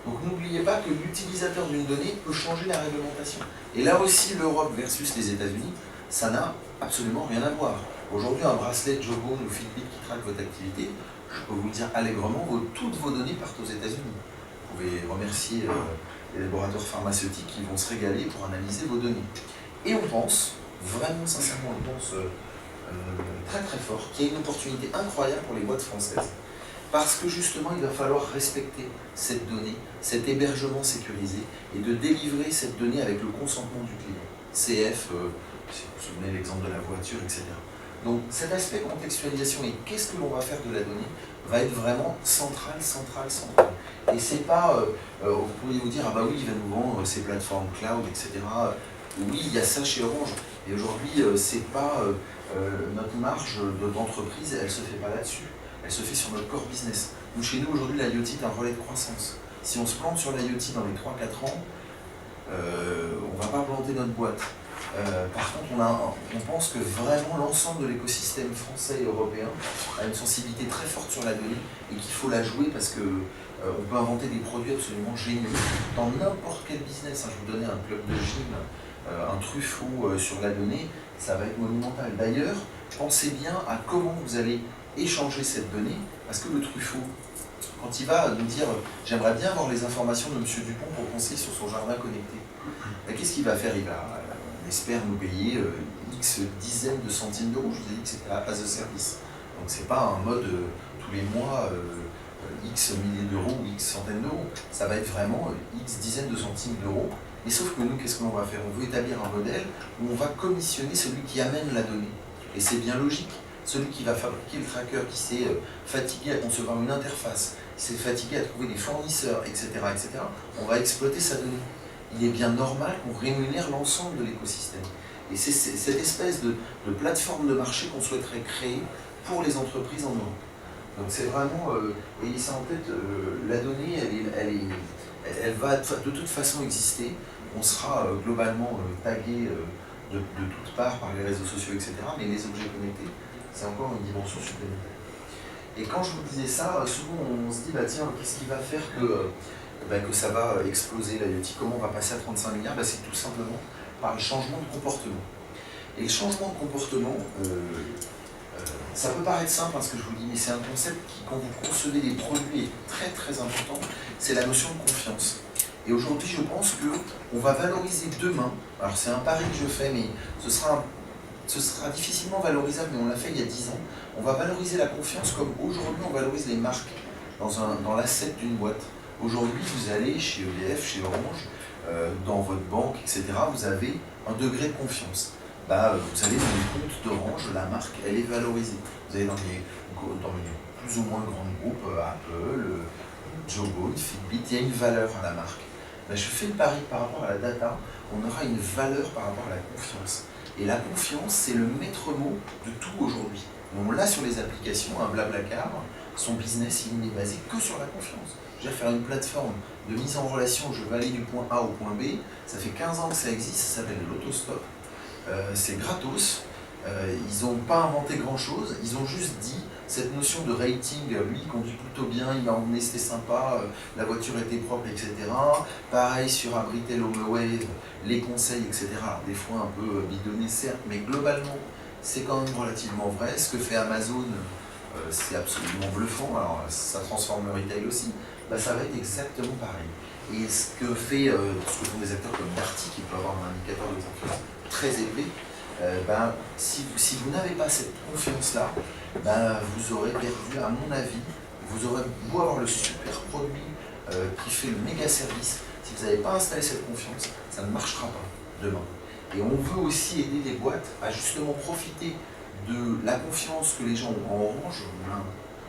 A: Donc n'oubliez pas que l'utilisateur d'une donnée peut changer la réglementation. Et là aussi, l'Europe versus les États-Unis, ça n'a absolument rien à voir. Aujourd'hui, un bracelet Jawbone ou Fitbit qui traque votre activité, je peux vous le dire allègrement, toutes vos données partent aux États-Unis. Vous pouvez remercier les laboratoires pharmaceutiques qui vont se régaler pour analyser vos données. Et on pense, vraiment sincèrement, on pense très très fort, qu'il y a une opportunité incroyable pour les boîtes françaises. Parce que justement, il va falloir respecter cette donnée, cet hébergement sécurisé, et de délivrer cette donnée avec le consentement du client. CF, si vous vous souvenez l'exemple de la voiture, etc. Donc cet aspect contextualisation et qu'est-ce que l'on va faire de la donnée va être vraiment central. Et c'est pas, vous pourriez vous dire, ah bah oui, il va nous vendre ces plateformes cloud, etc. Oui, il y a ça chez Orange. Et aujourd'hui, c'est pas notre marge d'entreprise, elle se fait pas là-dessus. Elle se fait sur notre core business. Nous, chez nous, aujourd'hui, l'IoT est un relais de croissance. Si on se plante sur l'IoT dans les 3-4 ans, on ne va pas planter notre boîte. Par contre, on pense que vraiment l'ensemble de l'écosystème français et européen a une sensibilité très forte sur la donnée et qu'il faut la jouer parce qu'on peut inventer des produits absolument géniaux dans n'importe quel business. Je vous donnais un club de gym, un Truffaut sur la donnée, ça va être monumental. D'ailleurs, pensez bien à comment vous allez échanger cette donnée, parce que le Truffaut, quand il va nous dire « j'aimerais bien avoir les informations de M. Dupont pour conseiller sur son jardin connecté », qu'est-ce qu'il va faire? On espère nous payer X dizaines de centimes d'euros. Je vous ai dit que c'était à la base de service. Donc c'est pas un mode tous les mois X milliers d'euros ou X centaines d'euros. Ça va être vraiment X dizaines de centimes d'euros. Mais sauf que nous, qu'est-ce qu'on va faire? On veut établir un modèle où on va commissionner celui qui amène la donnée. Et c'est bien logique. Celui qui va fabriquer le tracker, qui s'est fatigué à concevoir une interface, qui s'est fatigué à trouver des fournisseurs, etc., on va exploiter sa donnée. Il est bien normal qu'on rémunère l'ensemble de l'écosystème. Et c'est cette espèce de plateforme de marché qu'on souhaiterait créer pour les entreprises en Europe. Donc c'est vraiment, ayez ça en tête, la donnée, elle va de toute façon exister. On sera globalement tagué de toutes parts par les réseaux sociaux, etc. Mais les objets connectés, c'est encore une dimension supplémentaire. Et quand je vous disais ça, souvent on se dit, bah tiens, qu'est-ce qui va faire que ça va exploser l'IoT? Comment on va passer à 35 milliards? C'est tout simplement par le changement de comportement. Et le changement de comportement, ça peut paraître simple, ce que je vous dis, mais c'est un concept qui, quand vous concevez des produits, est très très important, c'est la notion de confiance. Et aujourd'hui, je pense qu'on va valoriser demain, alors c'est un pari que je fais, mais ce sera difficilement valorisable, mais on l'a fait il y a 10 ans. On va valoriser la confiance comme aujourd'hui on valorise les marques dans l'asset d'une boîte. Aujourd'hui, vous allez chez EDF, chez Orange, dans votre banque, etc., vous avez un degré de confiance. Vous allez dans les comptes d'Orange, la marque, elle est valorisée. Vous allez dans les plus ou moins grands groupes, Apple, Jawbone, Fitbit, il y a une valeur à la marque. Je fais le pari par rapport à la data, on aura une valeur par rapport à la confiance. Et la confiance, c'est le maître mot de tout aujourd'hui. On l'a sur les applications, un Blablacar, son business, il n'est basé que sur la confiance. Je vais faire une plateforme de mise en relation, je vais aller du point A au point B, ça fait 15 ans que ça existe, ça s'appelle l'autostop, c'est gratos, ils n'ont pas inventé grand chose, ils ont juste dit, cette notion de rating, lui il conduit plutôt bien, il m'a emmené, c'était sympa, la voiture était propre, etc. Pareil sur Abritel, HomeAway, les conseils, etc. Alors, des fois un peu bidonné certes, mais globalement c'est quand même relativement vrai. Ce que fait Amazon, c'est absolument bluffant, alors ça transforme le retail aussi, ça va être exactement pareil. Et ce que font des acteurs comme Darty, qui peut avoir un indicateur de confiance très élevé, si vous n'avez pas cette confiance-là, vous aurez perdu, à mon avis, vous aurez beau avoir le super produit qui fait le méga service, si vous n'avez pas installé cette confiance, ça ne marchera pas demain. Et on veut aussi aider les boîtes à justement profiter de la confiance que les gens ont en Orange.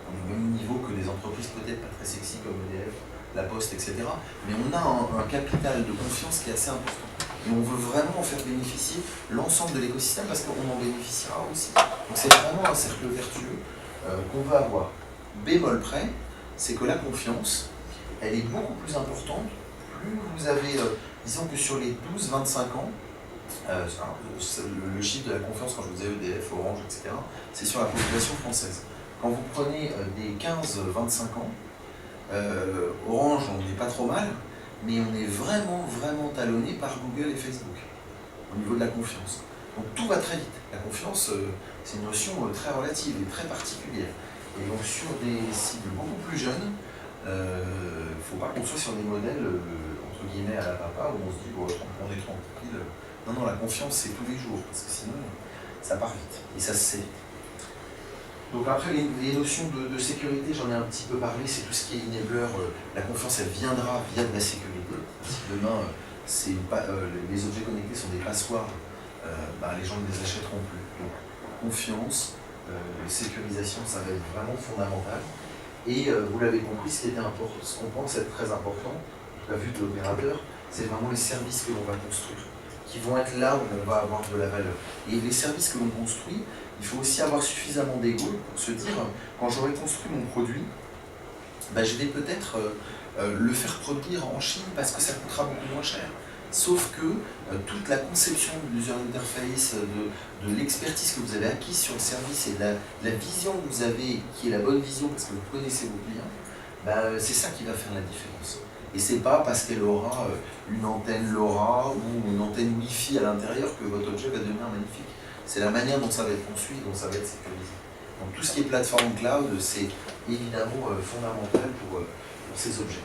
A: on est au même niveau que des entreprises peut-être pas très sexy comme EDF, La Poste, etc. Mais on a un capital de confiance qui est assez important. Et on veut vraiment en faire bénéficier l'ensemble de l'écosystème parce qu'on en bénéficiera aussi. Donc c'est vraiment un cercle vertueux qu'on veut avoir. Bémol près, c'est que la confiance, elle est beaucoup plus importante. Plus vous avez, disons que sur les 12-25 ans, le chiffre de la confiance, quand je vous disais EDF, Orange, etc., c'est sur la population française. Quand vous prenez des 15-25 ans, Orange, on n'est pas trop mal, mais on est vraiment talonné par Google et Facebook au niveau de la confiance. Donc tout va très vite. La confiance, c'est une notion très relative et très particulière. Et donc sur des cibles beaucoup plus jeunes, il ne faut pas qu'on soit sur des modèles entre guillemets à la papa où on se dit bon, on est tranquille. Non, la confiance c'est tous les jours, parce que sinon ça part vite et ça se sait. Donc après les notions de sécurité, j'en ai un petit peu parlé, c'est tout ce qui est enabler. La confiance elle viendra via de la sécurité. Si demain les objets connectés sont des passoires, les gens ne les achèteront plus. Donc confiance, sécurisation, ça va être vraiment fondamental. Et vous l'avez compris, ce qu'on pense être très important, la vue de l'opérateur, c'est vraiment les services que l'on va construire, qui vont être là où on va avoir de la valeur. Et les services que l'on construit, il faut aussi avoir suffisamment d'ego pour se dire, quand j'aurai construit mon produit, je vais peut-être le faire produire en Chine parce que ça coûtera beaucoup moins cher. Sauf que toute la conception de l'user interface, de l'expertise que vous avez acquise sur le service et de la vision que vous avez, qui est la bonne vision parce que vous connaissez vos clients, c'est ça qui va faire la différence. Et c'est pas parce qu'elle aura une antenne LoRa ou une antenne Wi-Fi à l'intérieur que votre objet va devenir magnifique. C'est la manière dont ça va être construit, dont ça va être sécurisé. Donc tout ce qui est plateforme cloud, c'est évidemment fondamental pour ces objets.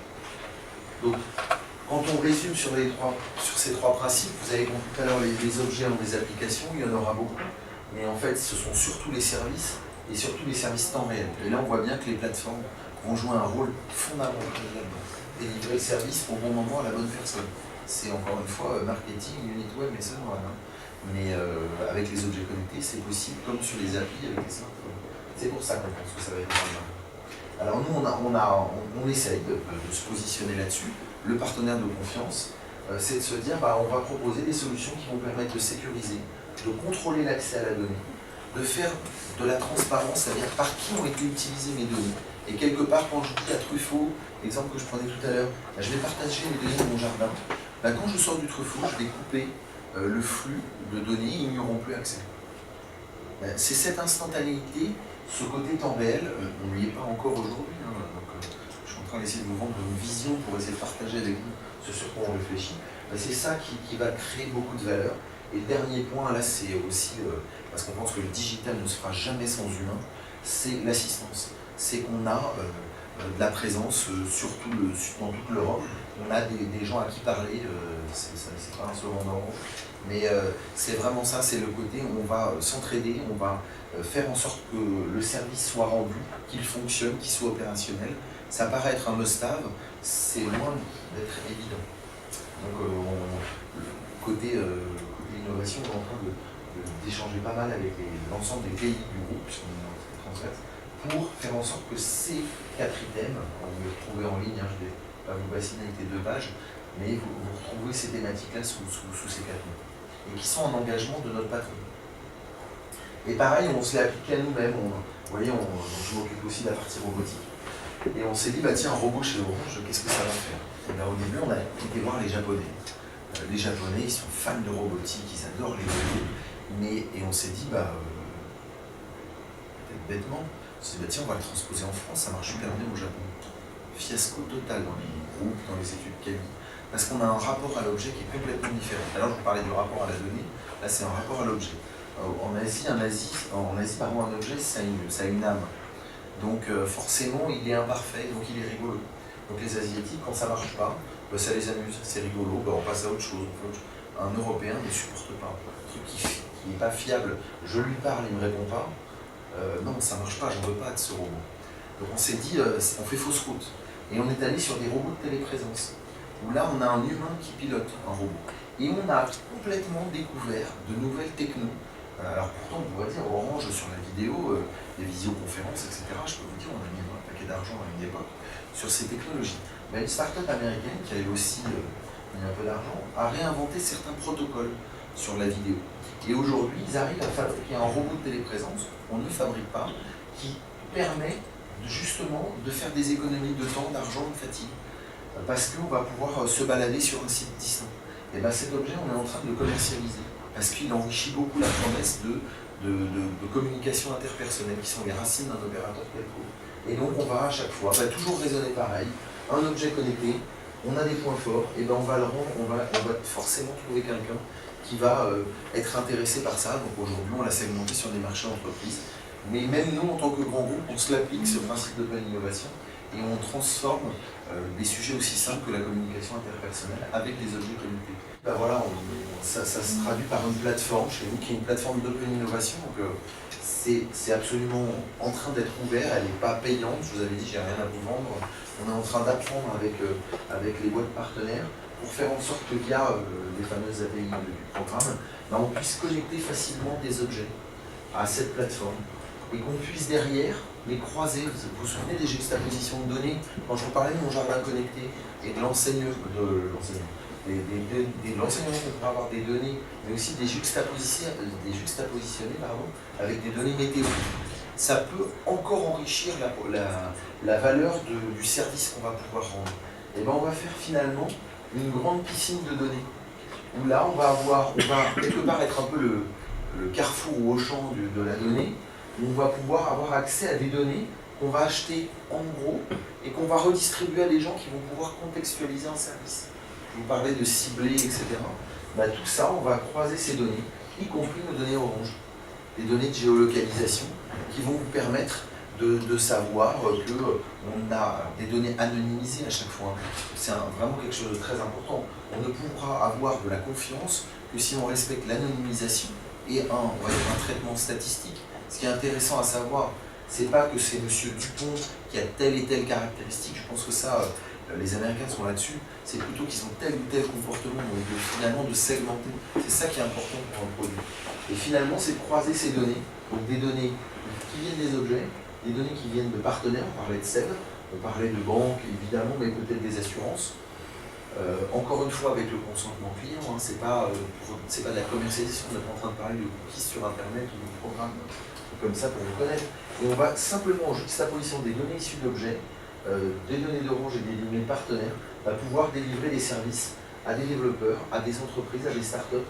A: Donc, quand on résume sur ces trois principes, vous avez compris tout à l'heure, les objets ont des applications, il y en aura beaucoup, mais en fait ce sont surtout les services, et surtout les services temps réel. Et là on voit bien que les plateformes vont jouer un rôle fondamental là-dedans. Délivrer le service au bon moment à la bonne personne. C'est encore une fois marketing, unit web, mais ça voilà. Mais avec les objets connectés, c'est possible, comme sur les applis avec les smartphones. C'est pour ça qu'on pense que ça va être normal. Alors nous, on essaye de se positionner là-dessus. Le partenaire de confiance, c'est de se dire, on va proposer des solutions qui vont permettre de sécuriser, de contrôler l'accès à la donnée, de faire de la transparence, c'est-à-dire par qui ont été utilisées mes données. Et quelque part, quand je dis à Truffaut, l'exemple que je prenais tout à l'heure, je vais partager les données de mon jardin, quand je sors du Truffaut, je vais couper le flux de données, ils n'y auront plus accès. C'est cette instantanéité, ce côté temps réel, on n'y est pas encore aujourd'hui. Je suis en train d'essayer de vous vendre une vision pour essayer de partager avec vous ce sur quoi on réfléchit. C'est ça qui va créer beaucoup de valeur. Et le dernier point, là, c'est aussi, parce qu'on pense que le digital ne se fera jamais sans humain, c'est l'assistance. C'est qu'on a de la présence, surtout dans toute l'Europe. On a des gens à qui parler, c'est pas un slogan d'Orange, mais c'est vraiment ça, c'est le côté où on va s'entraider, on va faire en sorte que le service soit rendu, qu'il fonctionne, qu'il soit opérationnel. Ça paraît être un must-have, c'est loin d'être évident. Donc côté innovation, on est en train d'échanger pas mal avec l'ensemble des pays du groupe, puisqu'on est en transverse, pour faire en sorte que ces 4 items, vous les retrouvez en ligne, je ne vais pas vous bassiner avec les 2 pages, mais vous retrouvez ces thématiques-là sous ces 4 mots, et qui sont en engagement de notre patron. Et pareil, on se l'est appliqué à nous-mêmes. Vous voyez, je m'occupe aussi de la partie robotique. Et on s'est dit, tiens, un robot chez Orange, qu'est-ce que ça va faire? Et au début, on a été voir les Japonais. Les Japonais, ils sont fans de robotique, ils adorent les robots. Et on s'est dit, peut-être bêtement, on s'est dit, tiens, on va le transposer en France, ça marche super bien au Japon. Fiasco total dans les groupes, dans les études quali. Parce qu'on a un rapport à l'objet qui est complètement différent. Alors, je vous parlais du rapport à la donnée, là, c'est un rapport à l'objet. En Asie, un objet, ça a une âme. Donc forcément, il est imparfait, donc il est rigolo. Donc les Asiatiques, quand ça ne marche pas, ça les amuse, c'est rigolo, on passe à autre chose. Un Européen ne supporte pas. Un truc qui n'est pas fiable, je lui parle, il ne me répond pas. Non, ça ne marche pas, j'en veux pas de ce robot. Donc on s'est dit, on fait fausse route. Et on est allé sur des robots de téléprésence, où là on a un humain qui pilote un robot. Et on a complètement découvert de nouvelles technos Alors pourtant, on pourrait dire Orange sur la vidéo, les visioconférences, etc. Je peux vous dire, on a mis un paquet d'argent à une époque sur ces technologies. Mais une start-up américaine qui avait aussi mis un peu d'argent a réinventé certains protocoles sur la vidéo. Et aujourd'hui, ils arrivent à fabriquer un robot de téléprésence qu'on ne fabrique pas, qui permet justement de faire des économies de temps, d'argent, de fatigue. Parce qu'on va pouvoir se balader sur un site distant. Et bien cet objet, on est en train de le commercialiser. Parce qu'il enrichit beaucoup la promesse de communication interpersonnelle, qui sont les racines d'un opérateur telco. Et donc on va à chaque fois toujours raisonner pareil. Un objet connecté, on a des points forts, et ben on va forcément trouver quelqu'un qui va être intéressé par ça. Donc aujourd'hui, on l'a segmenté sur des marchés entreprises. Mais même nous, en tant que grand groupe, on se l'applique, ce principe d'open innovation, et on transforme des sujets aussi simples que la communication interpersonnelle avec des objets connectés. Ben voilà, ça se traduit par une plateforme chez nous, qui est une plateforme d'open innovation. Donc c'est absolument en train d'être ouvert, elle n'est pas payante, je vous avais dit, j'ai rien à vous vendre. On est en train d'apprendre avec les boîtes partenaires pour faire en sorte que via les fameuses API du programme, ben on puisse connecter facilement des objets à cette plateforme et qu'on puisse derrière les croiser. Vous vous souvenez des juxtapositions de données? Quand je vous parlais de mon jardin connecté et de l'enseignement, on peut avoir des données, mais aussi des juxtapositionnés avec des données météo. Ça peut encore enrichir la valeur du service qu'on va pouvoir rendre. Et ben on va faire finalement une grande piscine de données, où là on va quelque part être un peu le carrefour ou Auchan de la donnée, où on va pouvoir avoir accès à des données qu'on va acheter en gros et qu'on va redistribuer à des gens qui vont pouvoir contextualiser un service. Je vous parlais de cibler, etc. Ben, tout ça, on va croiser ces données, y compris nos données Orange, des données de géolocalisation qui vont vous permettre de savoir qu'on a des données anonymisées à chaque fois. C'est vraiment quelque chose de très important. On ne pourra avoir de la confiance que si on respecte l'anonymisation et un traitement statistique. Ce qui est intéressant à savoir, c'est pas que c'est Monsieur Dupont qui a telle et telle caractéristique. Je pense que ça, les Américains sont là-dessus. C'est plutôt qu'ils ont tel ou tel comportement, donc finalement de segmenter. C'est ça qui est important pour un produit. Et finalement, c'est de croiser ces données, donc des données qui viennent des objets, des données qui viennent de partenaires. On parlait de SEB, on parlait de banques évidemment, mais peut-être des assurances. Encore une fois avec le consentement client, hein, c'est pas de la commercialisation, on n'est pas en train de parler de cookies sur internet ou de programmes comme ça pour vous connaître. Et on va simplement, en juxtaposition des données issues d'objets, des données d'Orange et des données partenaires, va pouvoir délivrer des services à des développeurs, à des entreprises, à des startups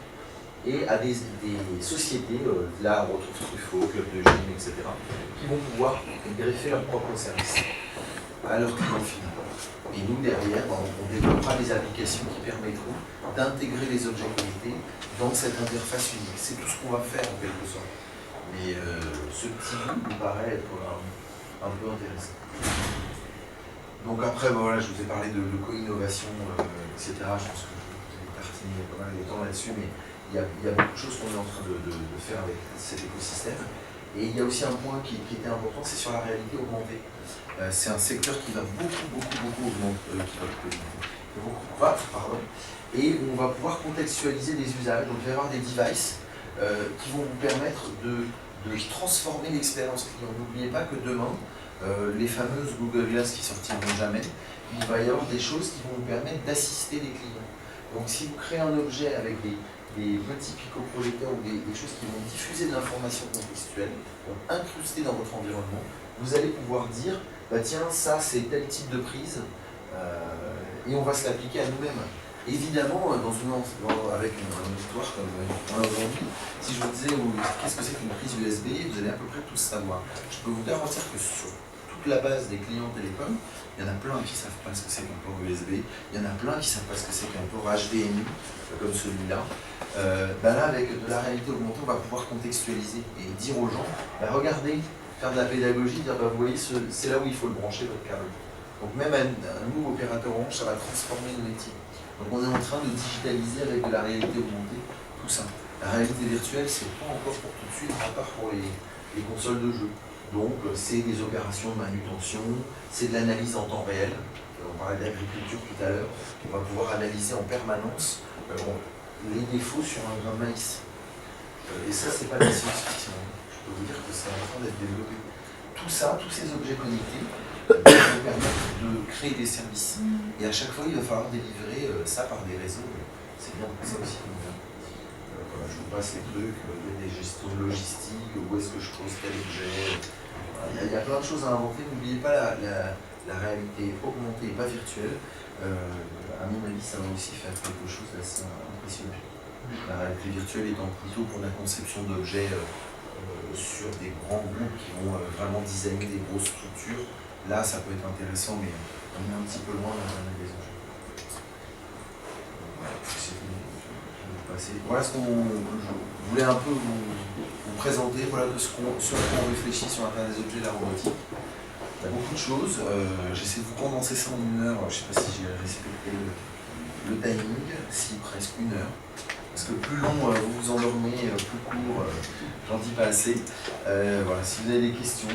A: et à des sociétés, là on retrouve Truffaut, Club de Gym, etc., qui vont pouvoir greffer leurs propres services à leur client final. Et nous, derrière, on développera des applications qui permettront d'intégrer les objets connectés dans cette interface unique. C'est tout ce qu'on va faire en quelque sorte. Mais ce petit bout nous paraît être un peu intéressant. Donc après, voilà, je vous ai parlé de co-innovation, etc. Je pense que vous avez tartiné pas mal de temps là-dessus, mais il y a beaucoup de choses qu'on est en train de faire avec cet écosystème. Et il y a aussi un point qui était important, c'est sur la réalité augmentée. C'est un secteur qui va beaucoup augmenter, et on va pouvoir contextualiser des usages. Donc il va y avoir des devices qui vont vous permettre de transformer l'expérience client. N'oubliez pas que demain, les fameuses Google Glass qui sortiront jamais, il va y avoir des choses qui vont vous permettre d'assister les clients. Donc si vous créez un objet avec des petits picoprojecteurs ou des choses qui vont diffuser de l'information contextuelle, donc incrustée dans votre environnement, vous allez pouvoir dire, bah tiens, ça c'est tel type de prise, et on va se l'appliquer à nous-mêmes. Évidemment, avec une auditoire comme on a aujourd'hui, si je vous disais qu'est-ce que c'est qu'une prise USB, vous allez à peu près tous savoir. Je peux vous garantir que sur toute la base des clients télécoms, il y en a plein qui ne savent pas ce que c'est qu'un port USB, il y en a plein qui ne savent pas ce que c'est qu'un port HDMI, comme celui-là. Là, avec de la réalité augmentée, on va pouvoir contextualiser et dire aux gens, regardez, faire de la pédagogie, dire vous voyez, c'est là où il faut le brancher, votre câble. Donc même un nouveau opérateur Orange, ça va transformer le métier. Donc on est en train de digitaliser avec de la réalité augmentée, tout ça. La réalité virtuelle, c'est pas encore pour tout de suite, à part pour les consoles de jeu. Donc c'est des opérations de manutention, c'est de l'analyse en temps réel. On parlait d'agriculture tout à l'heure. On va pouvoir analyser en permanence les défauts sur un grain de maïs. Et ça, c'est pas de la science-fiction. Je peux vous dire que c'est en train d'être développé. Tout ça, tous ces objets connectés, vont permettre de créer des services. Et à chaque fois, il va falloir délivrer ça par des réseaux. C'est bien ça aussi. Voilà, je vous passe les trucs, il y a des gestions logistiques, où est-ce que je pose tel objet. Voilà, il y a plein de choses à inventer. N'oubliez pas la réalité augmentée et pas virtuelle. À mon avis, ça va aussi faire quelque chose d'assez impressionnant. La réalité virtuelle étant plutôt pour la conception d'objets sur des grands groupes qui vont vraiment designer des grosses structures. Là, ça peut être intéressant, mais on est un petit peu loin d'Internet des objets. Voilà ce qu'on je voulais un peu vous présenter, voilà sur quoi on réfléchit sur Internet des objets et la robotique. Il y a beaucoup de choses. J'essaie de vous condenser ça en 1 heure. Je ne sais pas si j'ai respecté le timing, si presque 1 heure. Parce que plus long vous vous endormez, plus court, j'en dis pas assez. Voilà, si vous avez des questions,